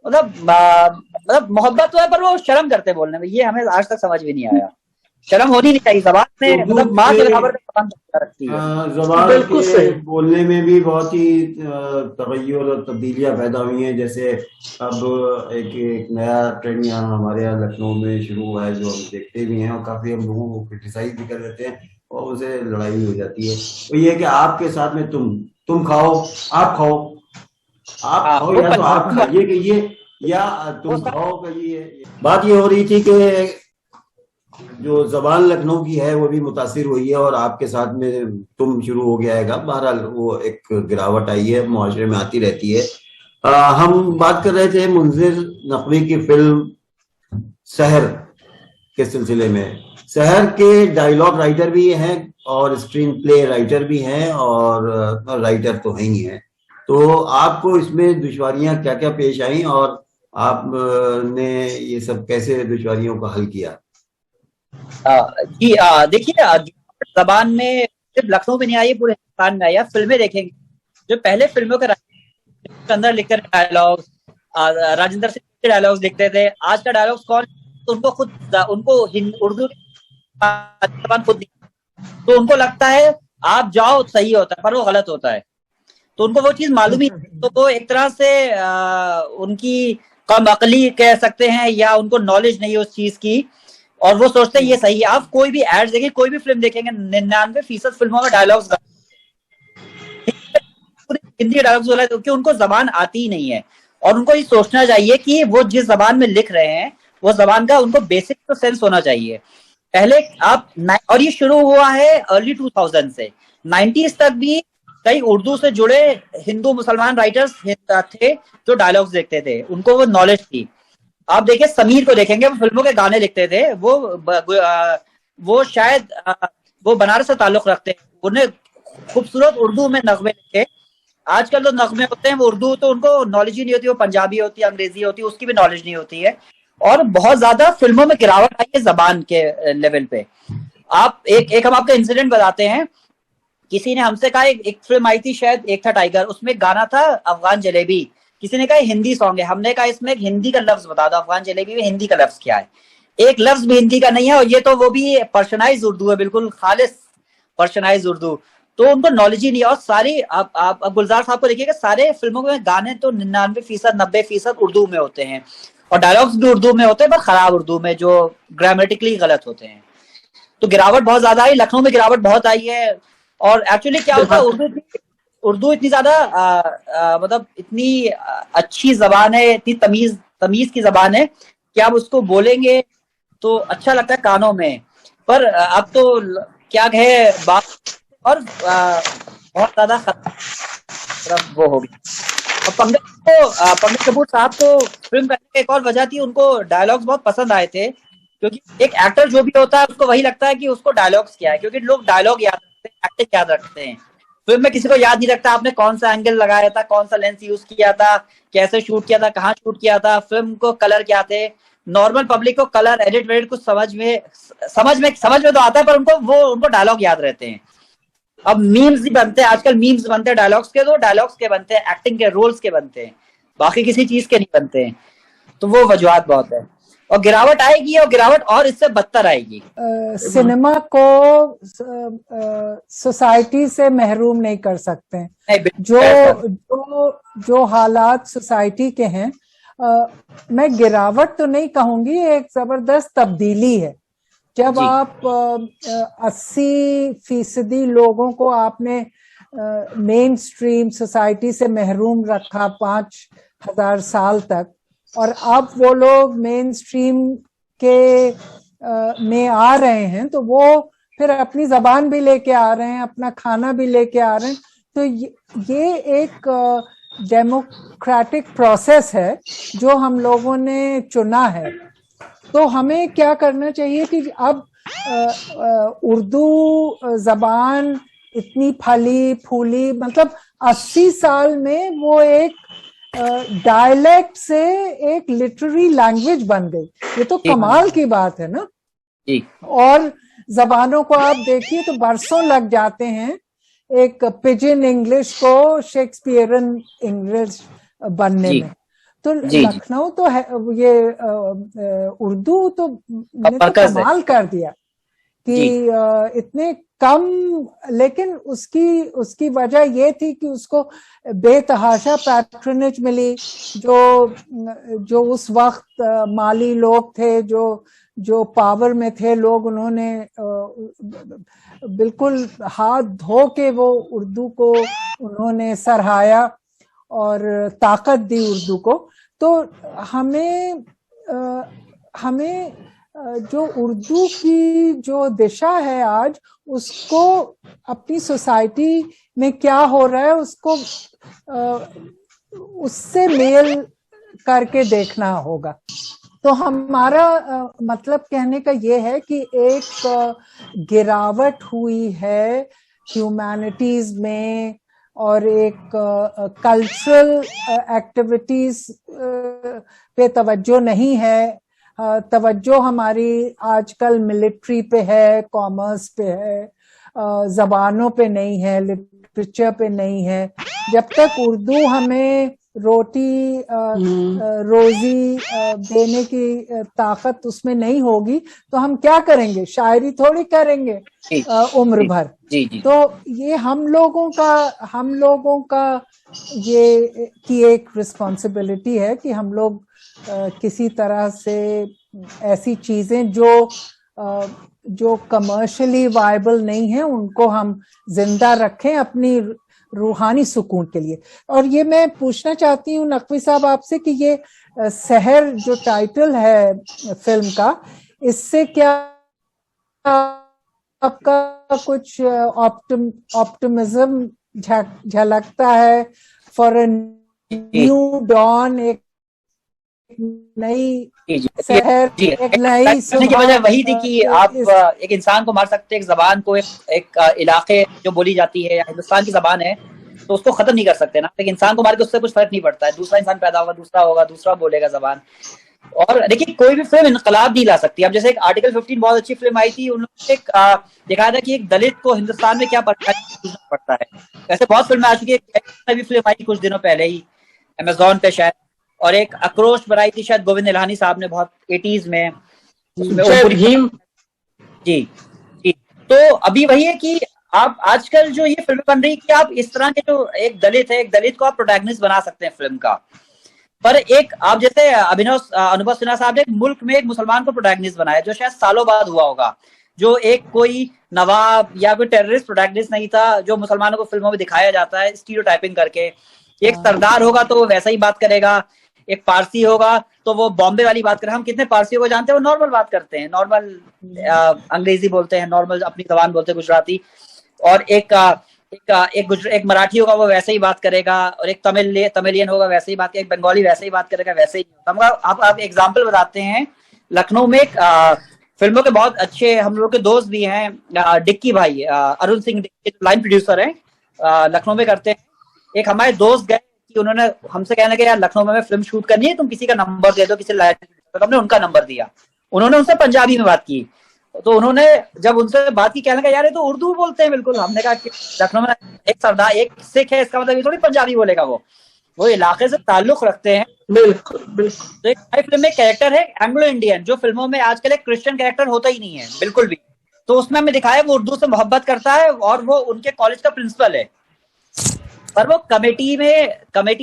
मतलब मोहब्बत तो है, पर वो शर्म करते बोलने में। ये हमें आज तक समझ भी नहीं आया। शर्म होनी नहीं चाहिए जबान में, मतलब माँ के बराबर जबान रखती है। जबान के बोलने में भी बहुत ही तगय्युर और तब्दीलियां पैदा हुई हैं। जैसे अब एक नया ट्रेंड यहाँ हमारे यहाँ लखनऊ में शुरू हुआ है, जो हम देखते भी हैं और काफी हम लोगों को क्रिटिसाइज भी कर देते हैं और उसे लड़ाई भी हो जाती है। तो ये कि आपके साथ में तुम खाओ, आप खाओ, आप खाओ, या तो आप खाइए कहिए, या तुम खाओ कहिए। बात ये हो रही थी कि जो जबान लखनऊ की है वो भी मुतासिर हुई है और आपके साथ में तुम शुरू हो गया है। बहरहाल वो एक गिरावट आई है, मुआशरे में आती रहती है। हम बात कर रहे थे मुंजिर नकवी की फिल्म सहर के सिलसिले में। सहर के डायलॉग राइटर भी हैं और स्क्रीन प्ले राइटर भी हैं, और राइटर तो हैं ही हैं। तो आपको इसमें दुश्वारियां क्या क्या पेश आई और आपने ये सब कैसे दुश्वारियों का हल किया? जी, देखिए, जबान में सिर्फ लखनऊ में नहीं आई, पूरे हिंदुस्तान में आई। आप फिल्में देखेंगे, जो पहले फिल्मों के अंदर लिखते डायलॉग, राजेंद्र सिंह के डायलॉग्स लिखते थे, आज का डायलॉग्स कौन, तो उनको उर्दू जबान खुद, तो उनको लगता है आप जाओ सही होता है, पर वो गलत होता है। तो उनको वो चीज मालूम ही, तो वो एक तरह से उनकी कम अकली कह सकते हैं, या उनको नॉलेज नहीं है उस चीज की, और वो सोचते हैं ये सही है। आप कोई भी एड्स देखेंगे, कोई भी फिल्म देखेंगे, 99% फिल्मों में डायलॉग्स हिंदी डायलॉग्स बोला क्योंकि उनको जबान आती ही नहीं है, और उनको ये सोचना चाहिए कि वो जिस जबान में लिख रहे हैं वो जबान का उनको बेसिक तो सेंस होना चाहिए। पहले आप और ये शुरू हुआ है अर्ली 2000 से, 90s तक भी कई उर्दू से जुड़े हिंदू मुसलमान राइटर्स थे जो डायलॉग्स लिखते थे, उनको वो नॉलेज थी। आप देखिए समीर को देखेंगे, वो फिल्मों के गाने लिखते थे, वो शायद वो बनारस से ताल्लुक रखते हैं, उन्हें खूबसूरत उर्दू में नगमे लिखे। आजकल जो नगमे होते हैं वो उर्दू तो उनको नॉलेज ही नहीं होती, वो पंजाबी होती है, अंग्रेजी होती है, उसकी भी नॉलेज नहीं होती है, और बहुत ज्यादा फिल्मों में गिरावट आई है जबान के लेवल पे। आप एक हम आपका इंसिडेंट बताते हैं। किसी ने हमसे कहा, एक फिल्म आई थी शायद एक था टाइगर, उसमें गाना था अफगान जलेबी, किसी ने कहा हिंदी सॉन्ग है, हमने कहा इसमें एक हिंदी का लफ्ज बता दो, अफगान जलेबी में हिंदी का लफ्ज क्या है? एक लफ्ज भी हिंदी का नहीं है, और ये तो वो भी पर्शियनाइज उर्दू है, बिल्कुल खालिस पर्शियनाइज उर्दू, तो उनको नॉलेज ही नहीं है। और सारी आप गुलजार साहब को देखिएगा, सारे फिल्मों में गाने तो 99% 90% उर्दू में होते हैं, और डायलॉग्स भी उर्दू में होते हैं, पर खराब उर्दू में जो ग्रामेटिकली गलत होते हैं। तो गिरावट बहुत ज्यादा आई, लखनऊ में गिरावट बहुत आई है। और एक्चुअली क्या होता है, उर्दू इतनी ज्यादा मतलब इतनी अच्छी जबान है, इतनी तमीज की जबान है कि आप उसको बोलेंगे तो अच्छा लगता है कानों में, पर अब तो क्या कहे बात, और बहुत ज्यादा वो हो गई। और पंकज कपूर साहब को फिल्म करने की एक और वजह थी, उनको डायलॉग्स बहुत पसंद आए थे, क्योंकि एक एक्टर जो भी होता है उसको वही लगता है कि उसको डायलॉग्स क्या है, क्योंकि लोग डायलॉग याद रखते हैं, एक्टिंग याद रखते हैं। फिल्म में किसी को याद नहीं रखता आपने कौन सा एंगल लगाया था, कौन सा लेंस यूज किया था, कैसे शूट किया था, कहाँ शूट किया था, फिल्म को कलर क्या थे। नॉर्मल पब्लिक को कलर एडिट वेडिट कुछ समझ में तो आता है, पर उनको डायलॉग याद रहते हैं। अब मीम्स ही बनते हैं आजकल, मीम्स बनते हैं डायलॉग्स के, तो डायलॉग्स के बनते हैं, एक्टिंग के रोल्स के बनते हैं, बाकी किसी चीज के नहीं बनते हैं। तो वो वजूहत बहुत है, और गिरावट आएगी, और गिरावट और इससे बदतर आएगी। सिनेमा को सोसाइटी से महरूम नहीं कर सकते हैं। जो हालात सोसाइटी के हैं, मैं गिरावट तो नहीं कहूंगी, एक जबरदस्त तब्दीली है। जब आप 80% लोगों को आपने मेन स्ट्रीम सोसाइटी से महरूम रखा 5000 साल तक, और अब वो लोग मेन स्ट्रीम के में आ रहे हैं, तो वो फिर अपनी जबान भी लेके आ रहे हैं, अपना खाना भी लेके आ रहे हैं। तो ये एक डेमोक्रेटिक प्रोसेस है जो हम लोगों ने चुना है। तो हमें क्या करना चाहिए कि अब उर्दू जबान इतनी फली फूली, मतलब 80 साल में वो एक डायलेक्ट से एक लिटरेरी लैंग्वेज बन गई। ये तो कमाल की बात है ना। और जबानों को आप देखिए तो बरसों लग जाते हैं एक पिजिन इंग्लिश को शेक्सपियरन इंग्लिश बनने में। तो लखनऊ तो है, ये उर्दू तो ने तो कमाल कर दिया कि इतने कम, लेकिन उसकी वजह ये थी कि उसको बेतहाशा पैट्रनेज मिली। जो उस वक्त माली लोग थे, जो पावर में थे लोग, उन्होंने बिल्कुल हाथ धो के वो उर्दू को उन्होंने सराहाया और ताकत दी उर्दू को। तो हमें जो उर्दू की जो दिशा है आज, उसको अपनी सोसाइटी में क्या हो रहा है उसको उससे मेल करके देखना होगा। तो हमारा मतलब कहने का ये है कि एक गिरावट हुई है ह्यूमैनिटीज में, और एक कल्चरल एक्टिविटीज पे तवज्जो नहीं है। तवज्जो हमारी आजकल मिलिट्री पे है, कॉमर्स पे है, जबानों पे नहीं है, लिटरेचर पे नहीं है। जब तक उर्दू हमें रोटी रोजी देने की ताकत उसमें नहीं होगी तो हम क्या करेंगे? शायरी थोड़ी करेंगे उम्र भर। तो ये हम लोगों का ये की एक रिस्पॉन्सिबिलिटी है कि हम लोग किसी तरह से ऐसी चीजें जो जो कमर्शियली वायबल नहीं है उनको हम जिंदा रखें अपनी रूहानी सुकून के लिए। और ये मैं पूछना चाहती हूँ नकवी साहब आपसे कि ये सहर जो टाइटल है फिल्म का, इससे क्या आपका कुछ ऑप्टिमिज्म झलकता है फॉर अ न्यू डॉन, एक नई शहर, एक नई की वजह वही थी कि आप एक इंसान को मार सकते हैं, एक जबान को, एक इलाके जो बोली जाती है या हिंदुस्तान की जबान है तो उसको खत्म नहीं कर सकते ना। एक इंसान को मार के उससे कुछ फर्क नहीं पड़ता है, दूसरा इंसान पैदा होगा, दूसरा होगा, दूसरा बोलेगा जबान। और देखिए कोई भी फिल्म इनकलाब नहीं ला सकती। अब जैसे एक आर्टिकल 15 बहुत अच्छी फिल्म आई थी, उन्होंने एक दिखाया था कि एक दलित को हिंदुस्तान में क्या पड़ता है। ऐसे बहुत फिल्में आ चुकी है, भी फिल्म आई कुछ दिनों पहले ही अमेजोन पे शायद, और एक आक्रोश बनाई थी शायद गोविंद निहलानी साहब ने बहुत 80s में, जी जी। तो अभी वही है कि आप आजकल जो ये फिल्म बन रही है कि आप इस तरह के जो एक दलित है, एक दलित को आप प्रोटैगनिस्ट बना सकते हैं फिल्म का, पर एक आप जैसे अनुभव सिन्हा साहब ने मुल्क में एक मुसलमान को प्रोटैगनिस्ट बनाया जो शायद सालों बाद हुआ होगा, जो एक कोई नवाब या कोई टेररिस्ट प्रोटैगनिस्ट नहीं था जो मुसलमानों को फिल्मों में दिखाया जाता है स्टीरियोटाइपिंग करके। एक सरदार होगा तो वो वैसा ही बात करेगा, एक पारसी होगा तो वो बॉम्बे वाली बात करेगा। हम कितने पारसियों को जानते हैं वो नॉर्मल बात करते हैं, नॉर्मल अंग्रेजी बोलते हैं, नॉर्मल अपनी जबान बोलते हैं गुजराती। और एक मराठी होगा वो वैसे ही बात करेगा, और एक तमिलियन होगा वैसे ही बात करेगा, एक बंगाली वैसे ही बात करेगा, वैसे ही। आप एग्जाम्पल बताते हैं, लखनऊ में एक फिल्मों के बहुत अच्छे हम लोग के दोस्त भी हैं, डिक्की भाई अरुण सिंह लाइन प्रोड्यूसर हैं, लखनऊ में करते हैं। एक हमारे दोस्त गए कि उन्होंने हमसे कहना कि यार लखनऊ में फिल्म शूट करनी है, तुम किसी का नंबर दे दो, किसी लाइन, तो हमने उनका नंबर दिया। उन्होंने उनसे पंजाबी में बात की, तो उन्होंने जब उनसे बात की कहने लगा यार ये तो उर्दू बोलते हैं बिल्कुल। हमने कहा कि लखनऊ में एक सरदार, एक सिख है, इसका मतलब ये थोड़ी पंजाबी बोलेगा, वो इलाके से ताल्लुक रखते हैं। बिल्कुल बिल्कुल। तो एक हमारी फिल्म में कैरेक्टर है एंग्लो इंडियन, जो फिल्मों में आजकल एक क्रिश्चियन कैरेक्टर होता ही नहीं है बिल्कुल भी। तो उसमें हमें दिखाया वो उर्दू से मोहब्बत करता है और वो उनके कॉलेज का प्रिंसिपल है, पर वो कमेटी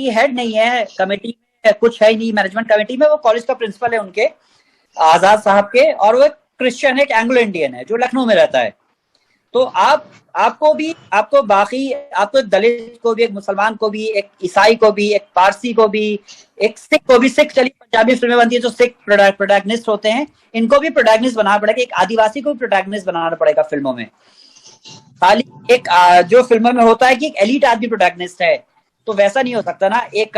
हेड नहीं है, कमेटी में कुछ है ही नहीं, मैनेजमेंट कमेटी में। वो कॉलेज का प्रिंसिपल है उनके, आजाद साहब के, और वो एक क्रिश्चियन है, एक एंग्लो इंडियन है जो लखनऊ में रहता है। तो आपको एक दलित को भी, एक मुसलमान को भी, एक ईसाई को भी, एक पारसी को भी, एक सिख को भी, सिख चलिए पंजाबी फिल्में बनती है जो सिख प्रोटैगनिस्ट होते हैं, इनको भी प्रोटैगनिस्ट बनाना पड़ेगा, एक आदिवासी को भी प्रोटैगनिस्ट बनाना पड़ेगा फिल्मों में। खाली एक जो फिल्मों में होता है कि एक एलीट आदमी प्रोटैगनिस्ट है, तो वैसा नहीं हो सकता ना। एक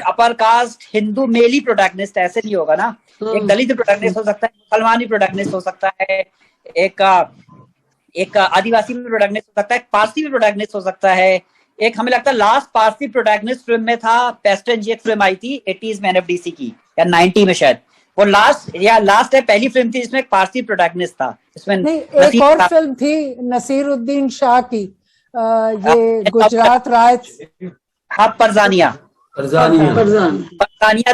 अपर कास्ट हिंदू मेली प्रोटैगनिस्ट, ऐसे नहीं होगा ना। एक दलित प्रोटैगनिस्ट हो सकता है, मुसलमान भी प्रोटैगनिस्ट हो सकता है, एक आदिवासी भी प्रोटैगनिस्ट हो सकता है, एक पारसी भी प्रोटैगनिस्ट हो सकता है। एक हमें लगता है लास्ट पारसी प्रोटैगनिस्ट फिल्म में था पेस्ट एंड जी, एक फिल्म आई थी 80s में एनएफडीसी की या 90 में शायद, वो लास्ट है, पहली फिल्म थी जिसमें एक पारसी प्रोटैगनिस्ट था। इसमें नहीं, एक और फिल्म थी नसीरुद्दीन शाह की, ये गुजरात राज, हाँ, परजानिया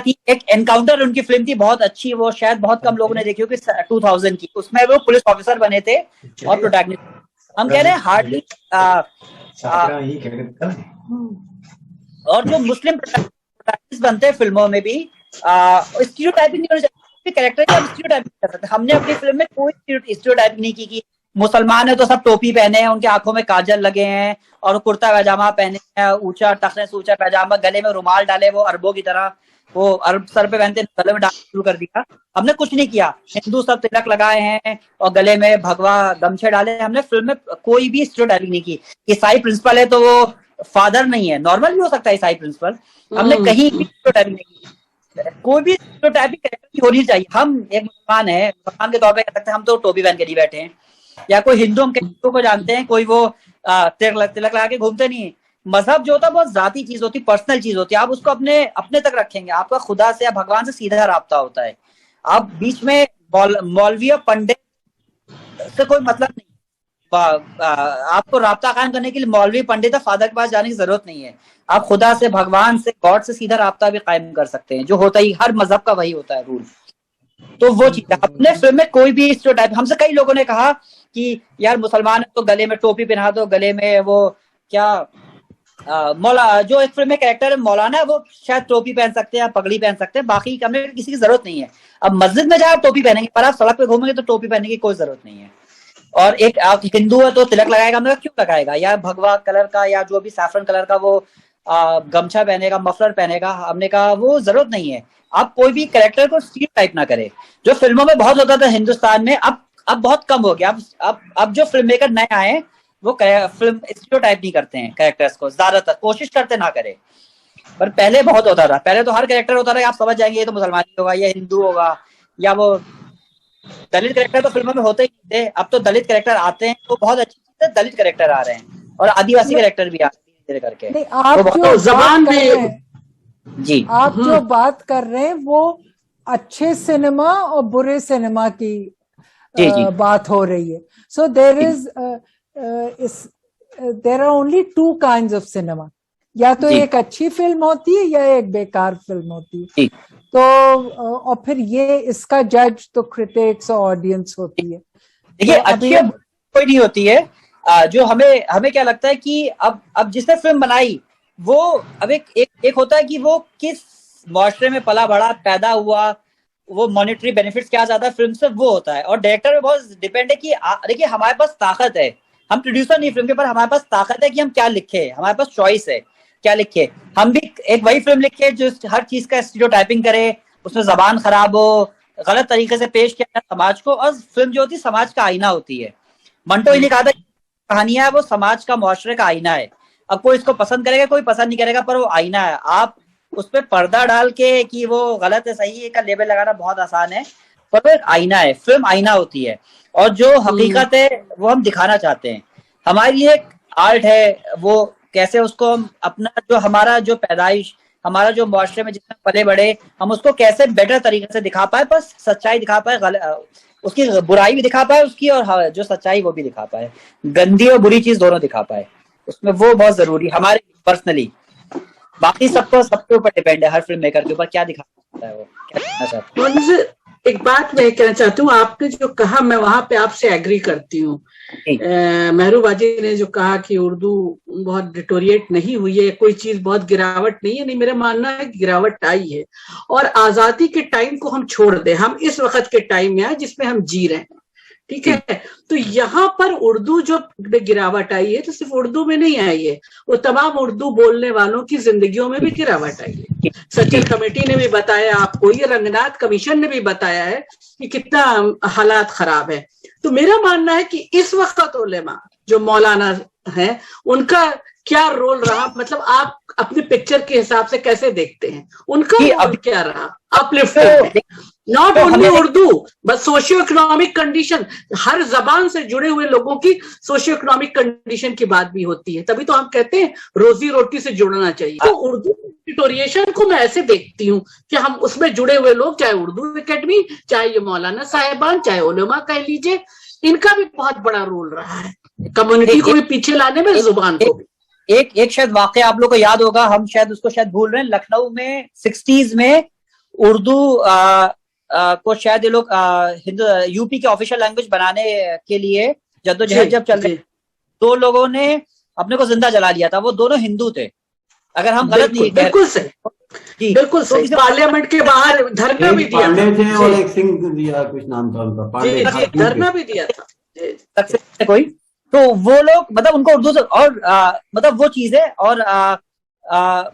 थी। एक एनकाउंटर उनकी फिल्म थी बहुत अच्छी, वो शायद बहुत कम लोगों ने देखी होगी, 2000 की। उसमें वो पुलिस ऑफिसर बने थे और प्रोटैगनिस्ट। हम कह रहे हैं हार्डली और जो मुस्लिम प्रोटैगनिस्ट बनते हैं फिल्मों में भी स्टीरियोटाइपिंग नहीं होनी चाहिए, कैरेक्टर का स्टीरियोटाइपिंग कर सकते। हमने अपनी फिल्म में कोई स्टीरियोटाइपिंग नहीं की कि मुसलमान है तो सब टोपी पहने हैं, उनके आंखों में काजल लगे हैं और कुर्ता पैजामा पहने हैं, ऊंचा टखने से ऊंचा पैजामा, गले में रुमाल डाले, वो अरबों की तरह वो अरब सर पे पहनते गले में डालना शुरू कर दिया। हमने कुछ नहीं किया, हिंदू सब तिलक लगाए हैं और गले में भगवा गमछे डाले। हमने फिल्म में कोई भी स्टीरियोटाइपिंग नहीं की। ईसाई प्रिंसिपल है तो वो फादर नहीं है, नॉर्मल भी हो सकता है ईसाई प्रिंसिपल। हमने कहीं भी स्टीरियोटाइपिंग नहीं की, कोई भी स्टीरियोटाइपिंग कैरेक्टर होनी चाहिए। हम एक मुसलमान है, मुसलमान के तौर पर कह सकते हैं हम तो टोपी पहन के नहीं बैठे हैं, या कोई हिंदू हम हिंदू को जानते हैं, कोई वो तिलक लगा के घूमते नहीं। मजहब जो होता है बहुत जाती चीज होती, पर्सनल चीज होती है। आप उसको अपने तक रखेंगे, आपका खुदा से या भगवान से सीधा राब्ता होता है। आप बीच में मौलवी और पंडित से कोई मतलब नहीं। आपको राब्ता कायम करने के लिए मौलवी पंडित या फादर के पास जाने की जरूरत नहीं है। आप खुदा से, भगवान से, गॉड से सीधा राब्ता भी कायम कर सकते हैं, जो होता ही हर मजहब का वही होता है रूल। तो वो चीज अपने फिल्म में कोई भी स्टीरियोटाइप, हमसे कई लोगों ने कहा कि यार मुसलमान है तो गले में टोपी पहना दो, गले में वो क्या मौला जो इस फिल्म में कैरेक्टर है मौलाना, वो शायद टोपी पहन सकते हैं, पगड़ी पहन सकते हैं, बाकी हमें किसी की जरूरत नहीं है। अब मस्जिद में जाए टोपी पहनेंगे, पर आप सड़क पे घूमेंगे तो टोपी पहनने की कोई जरूरत नहीं है। और एक आप हिंदू है तो तिलक लगाएगा, हमने कहा क्यों लगाएगा, या भगवा कलर का या जो भी सैफरन कलर का वो गमछा पहनेगा, मफलर पहनेगा, हमने कहा वो जरूरत नहीं है। आप कोई भी कैरेक्टर को स्टीरियोटाइप ना करें, जो फिल्मों में बहुत होता था हिंदुस्तान में, अब बहुत कम हो गया। अब जो फिल्म मेकर नए आए वो फिल्म स्टीरियोटाइप नहीं करते हैं कैरेक्टर्स को, ज्यादातर कोशिश करते ना करें, पर पहले बहुत होता था। पहले तो हर कैरेक्टर होता था, आप समझ जाएंगे ये तो मुसलमान होगा, ये हिंदू होगा, या वो दलित कैरेक्टर तो फिल्मों में होते ही थे। अब तो दलित कैरेक्टर आते हैं तो बहुत अच्छी चीज है, दलित कैरेक्टर आ रहे हैं और आदिवासी कैरेक्टर भी आ रहे हैं करके। आप जो जबान जी आप जो बात कर रहे हैं वो अच्छे सिनेमा और बुरे सिनेमा की बात हो रही है। So there are only two kinds of cinema, या तो एक अच्छी फिल्म होती है या एक बेकार फिल्म होती है। तो और फिर ये इसका जज तो क्रिटिक्स और ऑडियंस होती है। देखिए अच्छी कोई नहीं होती है, जो हमें क्या लगता है कि अब जिसने फिल्म बनाई वो अब एक होता है कि वो किस मुआशरे में पला बड़ा पैदा हुआ, वो मॉनेटरी बेनिफिट्स क्या ज्यादा फिल्म से वो होता है। और डायरेक्टर में बहुत डिपेंड है कि देखिए हमारे पास ताकत है, हम प्रोड्यूसर नहीं फिल्म के, पर हमारे पास ताकत है कि हम क्या लिखे, हमारे पास चॉइस है क्या लिखे। हम भी एक वही फिल्म लिखे जो हर चीज का स्टीरियोटाइपिंग करे, उसमें जबान खराब हो, गलत तरीके से पेश किया जाए समाज को। और फिल्म जो होती है समाज का आईना होती है। मंटो ही कहा था कहानियां वो समाज का मुआशरे का आईना है। अब कोई इसको पसंद करेगा कोई पसंद नहीं करेगा, पर वो आईना है। आप उस पर पर्दा डाल के कि वो गलत है सही है का लेबल लगाना बहुत आसान है, पर वो एक आईना है। फिल्म आईना होती है और जो हकीकत है वो हम दिखाना चाहते हैं। हमारी एक आर्ट है, वो कैसे उसको हम अपना जो हमारा जो पैदाइश, हमारा जो मुआशरे में जितना पले बड़े, हम उसको कैसे बेटर तरीके से दिखा पाए, बस सच्चाई दिखा पाए, उसकी बुराई भी दिखा पाए उसकी, और जो सच्चाई वो भी दिखा पाए, गंदी और बुरी चीज दोनों दिखा पाए उसमें, वो बहुत जरूरी हमारे पर्सनली। बाकी सबके ऊपर डिपेंड है, हर फिल्म मेकर के ऊपर क्या दिखाना है वो क्या दिखाना चाहता है। एक बात मैं कहना चाहती हूँ, आपने जो कहा मैं वहां पे आपसे एग्री करती हूँ। महरूबाजी ने जो कहा कि उर्दू बहुत डिटोरिएट नहीं हुई है, कोई चीज बहुत गिरावट नहीं है, नहीं मेरा मानना है कि गिरावट आई है। और आजादी के टाइम को हम छोड़ दें, हम इस वक्त के टाइम में आए जिसमें हम जी रहे हैं, ठीक है। तो यहाँ पर उर्दू जो गिरावट आई है तो सिर्फ उर्दू में नहीं आई है, वो तमाम उर्दू बोलने वालों की जिंदगियों में भी गिरावट आई है। सचिन कमेटी ने भी बताया आपको, ये रंगनाथ कमीशन ने भी बताया है कि कितना हालात खराब है। तो मेरा मानना है कि इस वक्त उलेमा जो मौलाना है उनका क्या रोल रहा, मतलब आप अपनी पिक्चर के हिसाब से कैसे देखते हैं उनका रोल क्या रहा uplifting? Not only Urdu but socio economic condition, हर जबान से जुड़े हुए लोगों की सोशियो इकोनॉमिक कंडीशन की बात भी होती है, तभी तो हम कहते हैं रोजी रोटी से जुड़ना चाहिए। तो उर्दू डिटोरिएशन को मैं ऐसे देखती हूँ कि हम उसमें जुड़े हुए लोग, चाहे उर्दू एकेडमी, चाहे ये मौलाना साहिबान, चाहे उलेमा कह लीजिए, इनका भी बहुत बड़ा रोल रहा है कम्युनिटी को भी पीछे लाने में, जुबान को भी। एक शायद वाकया आप लोग को याद होगा, हम शायद उसको शायद भूल रहे हैं। लखनऊ में 60s में उर्दू को शायद ये लोग यूपी के ऑफिशियल लैंग्वेज बनाने के लिए जद्दोजहद जब चल रही, 2 लोगों ने अपने को जिंदा जला लिया था। वो दोनों हिंदू थे, अगर हम गलत नहीं कह रहे। बिल्कुल सही, बिल्कुल सही। पार्लियामेंट के बाहर धरना भी दिया था और एक सिंह दिया, कुछ नाम था उनका, धरना भी दिया था कोई। तो वो लोग मतलब उनको उर्दू से और मतलब वो चीज है। और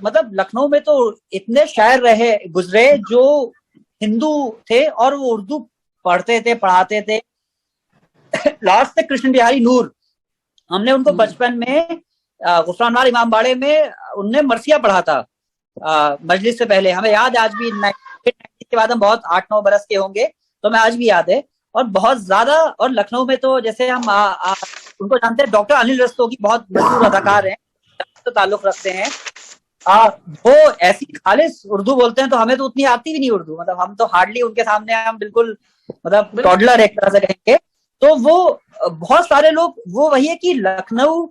मतलब लखनऊ में तो इतने शायर रहे गुजरे जो हिंदू थे और वो उर्दू पढ़ते थे पढ़ाते थे। लास्ट तक कृष्ण बिहारी नूर, हमने उनको बचपन में गुफरानवाल इमाम बाड़े में उनने मरसिया पढ़ा था मजलिस से पहले, हमें याद है आज भी। 90 के बाद हम बहुत 8-9 बरस के होंगे तो हमें आज भी याद है। और बहुत ज्यादा, और लखनऊ में तो जैसे हम उनको जानते हैं, डॉक्टर अनिल रस्तोगी बहुत मशहूर अदाकार हैं, तो ताल्लुक रखते हैं। वो ऐसी खालिस उर्दू बोलते हैं तो हमें तो उतनी आती भी नहीं उर्दू, मतलब हम तो हार्डली उनके सामने हम बिल्कुल मतलब टॉडलर एक तरह से कहेंगे। तो वो बहुत सारे लोग, वो वही है कि लखनऊ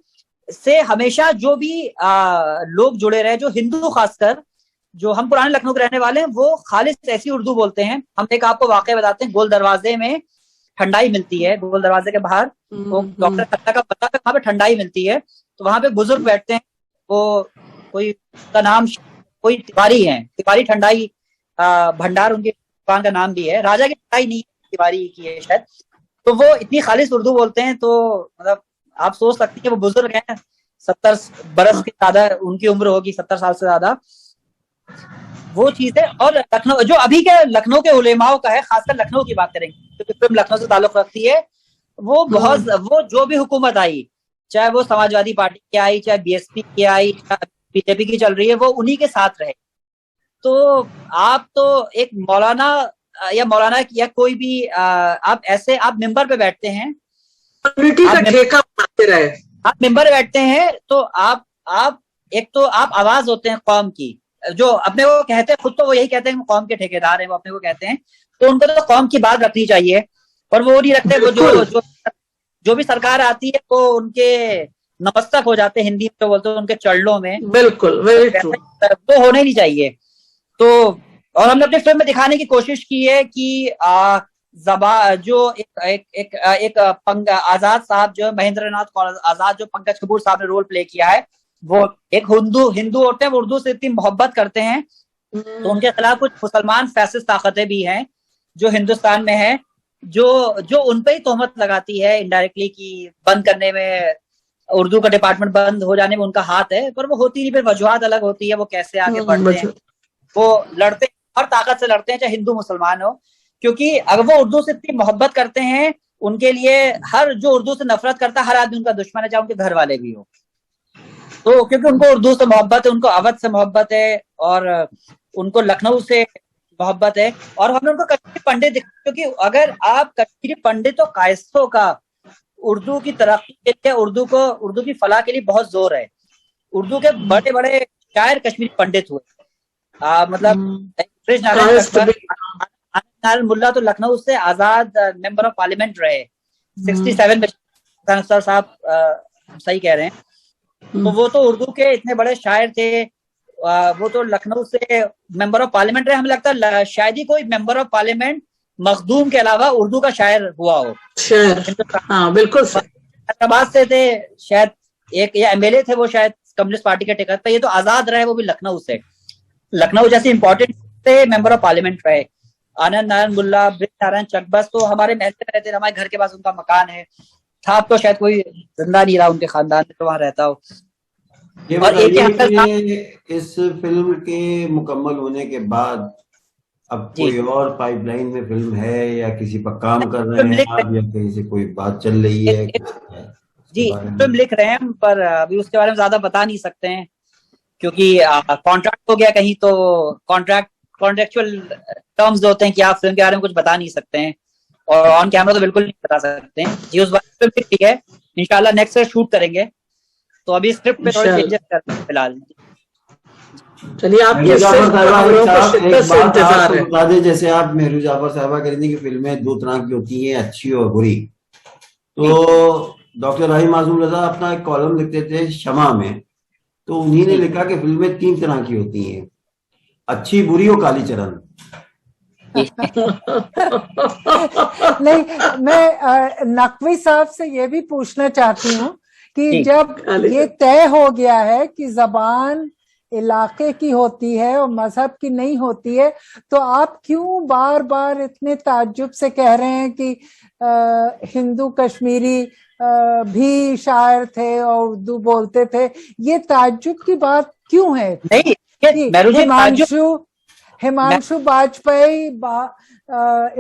से हमेशा जो भी लोग जुड़े रहे, जो हिंदू खासकर, जो हम पुराने लखनऊ के रहने वाले हैं, वो खालिस ऐसी उर्दू बोलते हैं। हम एक आपको वाकया बताते हैं, गोल दरवाजे में ठंडाई मिलती है, गोल दरवाजे के बाहर वो डॉक्टर खट्टा का पता है, वहां पे ठंडाई मिलती है, तो वहां पे बुजुर्ग बैठते हैं वो कोई का नाम कोई तिवारी है, तिवारी ठंडाई भंडार उनकी दुकान का नाम भी है, राजा की ठंडाई नहीं तिवारी की है शायद। तो वो इतनी खालिश उर्दू बोलते हैं, तो मतलब आप सोच सकते हैं वो बुजुर्ग हैं, 70 बरस के ज्यादा उनकी उम्र होगी, 70 साल से ज्यादा, वो चीज है। और लखनऊ जो अभी के लखनऊ के उलेमाओं का है, खासकर लखनऊ की बात करेंगे क्योंकि फिल्म लखनऊ से ताल्लुक रखती है, वो बहुत वो जो भी हुकूमत आई, चाहे वो समाजवादी पार्टी की आई, चाहे बीएसपी की आई, चाहे बीजेपी की चल रही है, वो उन्हीं के साथ रहे। तो आप तो एक मौलाना या कोई भी आप ऐसे आप मिंबर पे बैठते हैं, कम्युनिटी का ठेका उठाते रहे, आप मिंबर पे बैठते हैं, तो आप एक तो आप आवाज होते हैं कौम की, जो अपने को कहते हैं, खुद तो वो यही कहते हैं कौम के ठेकेदार हैं, वो अपने को कहते हैं, तो उनको तो कौम की बात रखनी चाहिए, पर वो नहीं रखते। वो जो भी सरकार आती है वो उनके नमस्तक हो जाते हैं, हिंदी में तो बोलते हैं, उनके चरणों में। बिल्कुल वो होना ही नहीं चाहिए। तो और हमने अपनी फिल्म में दिखाने की कोशिश की है कि जो एक आजाद साहब जो महेंद्र नाथ आजाद, जो पंकज कपूर साहब ने रोल प्ले किया है, वो एक हिंदू होते हैं, वो उर्दू से इतनी मोहब्बत करते हैं, तो उनके खिलाफ कुछ मुसलमान फैसिस्ट ताकतें भी हैं जो हिंदुस्तान में है, जो उन पे ही तोहमत लगाती है इनडायरेक्टली कि बंद करने में, उर्दू का डिपार्टमेंट बंद हो जाने में उनका हाथ है, पर वो होती नहीं, फिर वजूहात अलग होती है, वो कैसे आगे बढ़ते हैं, वो लड़ते हैं, हर ताकत से लड़ते हैं, चाहे हिंदू मुसलमान हो, क्योंकि अगर वो उर्दू से इतनी मोहब्बत करते हैं, उनके लिए हर जो उर्दू से नफरत करता है, हर आदमी उनका दुश्मन है, चाहे उनके घर वाले भी हो। तो क्योंकि उनको उर्दू से मोहब्बत है, उनको अवध से मोहब्बत है, और उनको लखनऊ से मोहब्बत है, और हमने उनको कश्मीरी पंडित दिखा, क्योंकि अगर आप कश्मीरी पंडितों कायस्थों का उर्दू की तरक्की के लिए, उर्दू की फलाह के लिए बहुत जोर है। उर्दू के बड़े बड़े शायर कश्मीरी पंडित हुए, मतलब नारायण मुल्ला तो लखनऊ से आजाद मेंबर ऑफ पार्लियामेंट रहे 67 में, साहब सही कह रहे हैं। तो वो तो उर्दू के इतने बड़े शायर थे, वो तो लखनऊ से मेंबर ऑफ पार्लियामेंट रहे। हमें लगता है शायद ही कोई मेंबर ऑफ पार्लियामेंट मखदूम के अलावा उर्दू का शायर हुआ हो। हाँ बिल्कुल, हैदराबाद से थे शायद, एक या एमएलए थे वो शायद कम्युनिस्ट पार्टी के टिकट पे, ये तो आजाद रहे, वो भी लखनऊ से, लखनऊ जैसे इंपॉर्टेंट से मेंबर ऑफ पार्लियामेंट रहे। आनंद नारायण मुल्ला, ब्रिज नारायण चकबस तो हमारे महल में रहते थे, हमारे घर के पास उनका मकान है था, तो शायद कोई जिंदा नहीं रहा उनके खानदान में, तो वहां रहता हो। और एक इस फिल्म के मुकम्मल होने के बाद अब कोई और पाइपलाइन में फिल्म है, या किसी पर काम कर रहे हैं आप, या कहीं से कोई बात चल रही है? जी फिल्म लिख रहे हैं, पर अभी उसके बारे में ज्यादा बता नहीं सकते हैं, क्योंकि कॉन्ट्रैक्ट हो गया कहीं, तो कॉन्ट्रेक्चुअल टर्म्स होते हैं कि आप फिल्म के बारे में कुछ बता नहीं सकते हैं, और ऑन कैमरा तो बिल्कुल नहीं बता सकते हैं जी। उस बात फिल्म ठीक है, इंशाल्लाह नेक्स्ट ईयर शूट करेंगे, तो अभी स्क्रिप्ट पे थोड़े चेंजेस कर रहे हैं फिलहाल। चलिए आपके बता दें, जैसे आप मेहरू जाफर साहबा कह रही थी कि फिल्में दो तरह की होती हैं, अच्छी और बुरी, तो डॉक्टर राही मासूम रजा अपना एक कॉलम लिखते थे शमा में, तो उन्हीं ने लिखा कि फिल्में 3 तरह की होती हैं, अच्छी, बुरी और काली चरण। नहीं, मैं नकवी साहब से ये भी पूछना चाहती हूँ कि जब ये तय हो गया है कि जबान इलाके की होती है और मजहब की नहीं होती है, तो आप क्यों बार बार इतने ताज्जुब से कह रहे हैं कि हिंदू कश्मीरी भी शायर थे और उर्दू बोलते थे? ये ताज्जुब की बात क्यों है? नहीं, हिमांशु बाजपेयी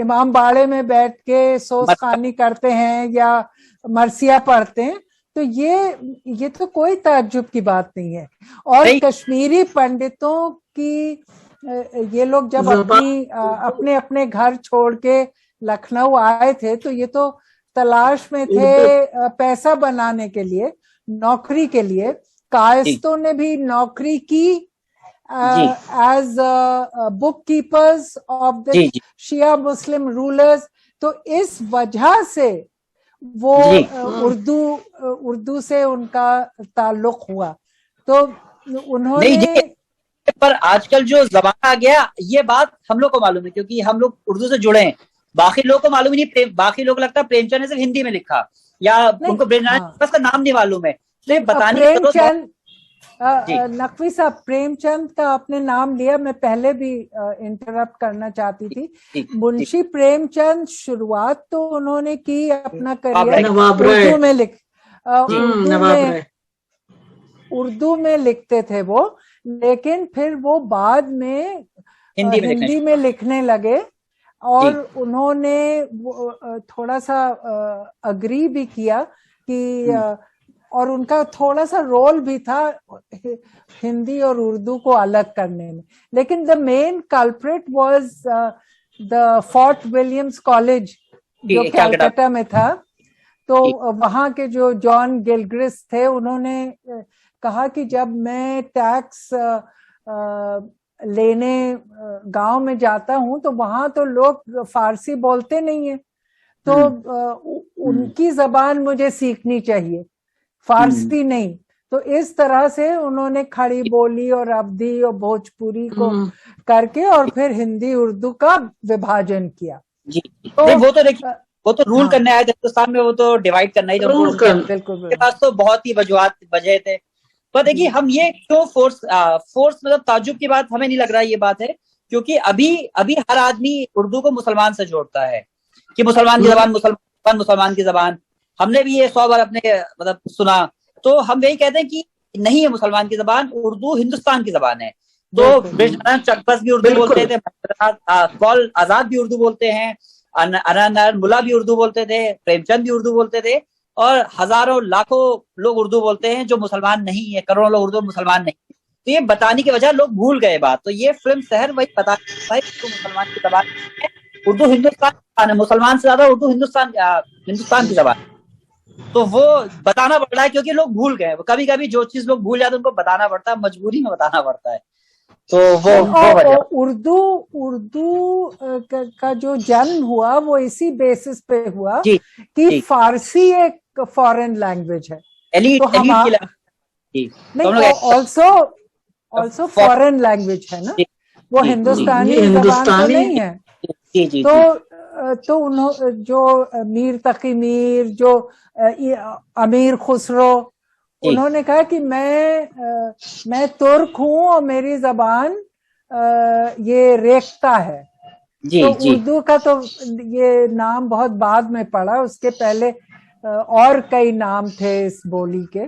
इमाम बाड़े में बैठ के सोच खानी करते हैं या मरसिया पढ़ते हैं, तो ये तो कोई ताज्जुब की बात नहीं है। और कश्मीरी पंडितों की ये लोग जब अपने अपने घर छोड़ के लखनऊ आए थे, तो ये तो तलाश में थे पैसा बनाने के लिए, नौकरी के लिए। कायस्तों ने भी नौकरी की as bookkeepers of the Shia Muslim rulers, तो इस वजह से वो उर्दू से उनका ताल्लुक हुआ। तो उन्होंने, पर आजकल जो ज़माना आ गया, ये बात हम लोग को मालूम है क्योंकि हम लोग उर्दू से जुड़े हैं, बाकी लोगों को मालूम ही नहीं। बाकी लोग लगता है प्रेमचंद ने सिर्फ हिंदी में लिखा, या उनको ब्रिज नारायण का नाम नहीं मालूम है, तो बताने नकवी साहब, प्रेमचंद का आपने नाम लिया, मैं पहले भी इंटरप्ट करना चाहती थी। मुंशी प्रेमचंद शुरुआत तो उन्होंने की अपना करियर उर्दू में उर्दू में लिखते थे वो, लेकिन फिर वो बाद में हिंदी में लिखने लगे और उन्होंने थोड़ा सा अग्री भी किया कि और उनका थोड़ा सा रोल भी था हिंदी और उर्दू को अलग करने में। लेकिन the main culprit was the fort Williams college जो कलकत्ता में था। तो वहां के जो जॉन गिलक्रिस्ट थे, उन्होंने कहा कि जब मैं टैक्स लेने गांव में जाता हूं तो वहां तो लोग फारसी बोलते नहीं है, तो उनकी जबान मुझे सीखनी चाहिए, फारसी नहीं। तो इस तरह से उन्होंने खड़ी बोली और अवधी और भोजपुरी को करके और फिर हिंदी उर्दू का विभाजन किया। जी तो वो तो देखिए, वो तो रूल करने आए थे हिंदुस्तान में, वो तो डिवाइड करना ही बिल्कुल तो बहुत ही वजह थे। पर देखिए हम ये क्यों फोर्स मतलब ताजुब की बात हमें नहीं लग रहा ये बात है, क्योंकि अभी हर आदमी उर्दू को मुसलमान से जोड़ता है कि मुसलमान की जबान, मुसलमान की जबान। हमने भी ये 100 बार अपने मतलब सुना, तो हम यही कहते हैं कि नहीं है मुसलमान की जबान, उर्दू हिंदुस्तान की जबान है। तो चकबस भी उर्दू बोलते थे, कौल आजाद भी उर्दू बोलते हैं, अनार मुला भी उर्दू बोलते थे, प्रेमचंद भी उर्दू बोलते थे, और हजारों लाखों लोग उर्दू बोलते हैं जो मुसलमान नहीं है, करोड़ों लोग उर्दू मुसलमान नहीं। तो ये बताने की वजह लोग भूल गए बात। तो ये फिल्म शहर वही बता है कि मुसलमान की जबान है, उर्दू हिंदुस्तान है, मुसलमान से ज्यादा उर्दू हिंदुस्तान की जबान। तो वो बताना पड़ रहा है क्योंकि लोग भूल गए। कभी कभी जो चीज लोग भूल जाते हैं उनको बताना पड़ता है, मजबूरी में बताना पड़ता है। तो वो उर्दू का जो जन्म हुआ वो इसी बेसिस पे हुआ कि फारसी एक फॉरेन लैंग्वेज है, ऑल्सो फॉरेन लैंग्वेज है ना, वो हिंदुस्तानी जबान तो नहीं है। तो उन्होंने जो मीर तकी मीर, जो अमीर खुसरो, उन्होंने कहा कि मैं तुर्क हूँ और मेरी जबान ये रेख्ता है। तो उर्दू का तो ये नाम बहुत बाद में पड़ा, उसके पहले और कई नाम थे इस बोली के।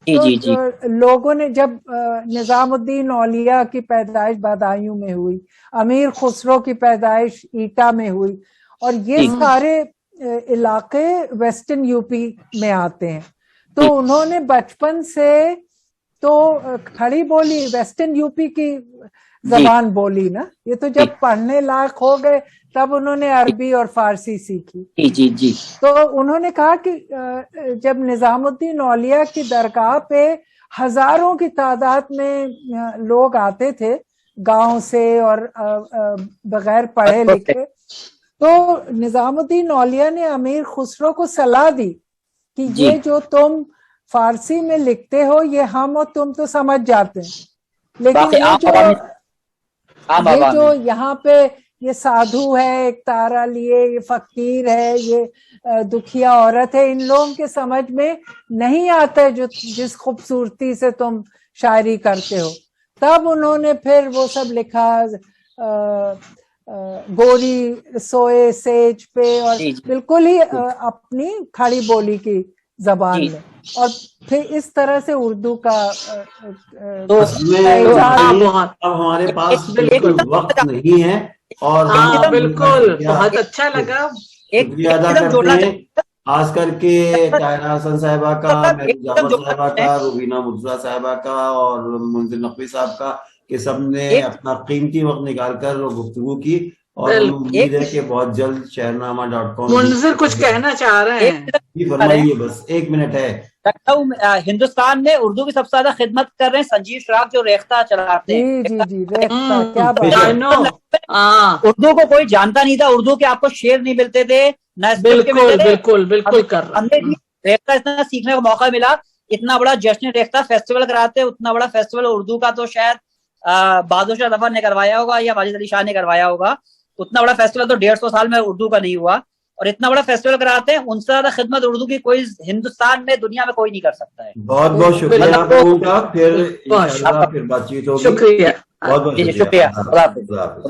तो लोगों ने जब निजामुद्दीन औलिया की पैदाइश बदायूं में हुई, अमीर खुसरो की पैदाइश ईटा में हुई, और ये सारे इलाके वेस्टर्न यूपी में आते हैं, तो उन्होंने बचपन से तो खड़ी बोली वेस्टर्न यूपी की जबान बोली ना। ये तो जब पढ़ने लायक हो गए तब उन्होंने अरबी और फारसी सीखी। तो उन्होंने कहा कि जब निजामुद्दीन औलिया की दरगाह पे हजारों की तादाद में लोग आते थे गांव से और बगैर पढ़े लिखे, तो निजामुद्दीन औलिया ने अमीर खुसरो को सलाह दी कि ये जो तुम फारसी में लिखते हो ये हम और तुम तो समझ जाते हैं, लेकिन ये जो यहाँ पे ये साधु है, एक तारा लिए, ये फकीर है, ये दुखिया औरत है, इन लोगों के समझ में नहीं आता है जो जिस खूबसूरती से तुम शायरी करते हो। तब उन्होंने फिर वो सब लिखा, गोरी सोए सेज पे, और बिल्कुल ही अपनी खड़ी बोली की जबान में, और फिर इस तरह से उर्दू का अब हमारे पास बिल्कुल वक्त नहीं है। और बिल्कुल बहुत अच्छा लगा, अदा करते हैं खास करके तायरा हसन साहिबा का, जाफर साहिबा का, रुबीना मुर्तजा साहिबा का और मुंजिर नकवी साहब का, कि सबने अपना कीमती वक्त निकाल कर गुफ्तगू की, और उम्मीद है कि बहुत जल्द शहरनामा.com। मुंजिर कुछ कहना चाह रहे हैं? फरमाइए, बस 1 मिनट है। हिंदुस्तान में उर्दू की सबसे ज्यादा खिदमत कर रहे हैं संजीव श्राफ, जो रेख्ता चलाते हैं। रेख्ता, क्या बात। उर्दू को कोई जानता नहीं था, उर्दू के आपको शेर नहीं मिलते थे, बिल्कुल कर रहे। रेख्ता इतना सीखने का मौका मिला, इतना बड़ा जश्न रेख्ता फेस्टिवल कराते हैं। उतना बड़ा फेस्टिवल उर्दू का तो शायद बहादुर शाह जफर ने करवाया होगा या वाजिद अली शाह ने करवाया होगा। उतना बड़ा फेस्टिवल तो 150 साल में उर्दू का नहीं हुआ। और इतना बड़ा फेस्टिवल कराते हैं, उनसे ज्यादा खिदमत उर्दू की कोई हिंदुस्तान में, दुनिया में कोई नहीं कर सकता है। बहुत बहुत शुक्रिया आप लोगों का, फिर इंशाल्लाह फिर बातचीत होगी। शुक्रिया। बहुत बहुत शुक्रिया। खुदा हाफिज। खुदा हाफिज।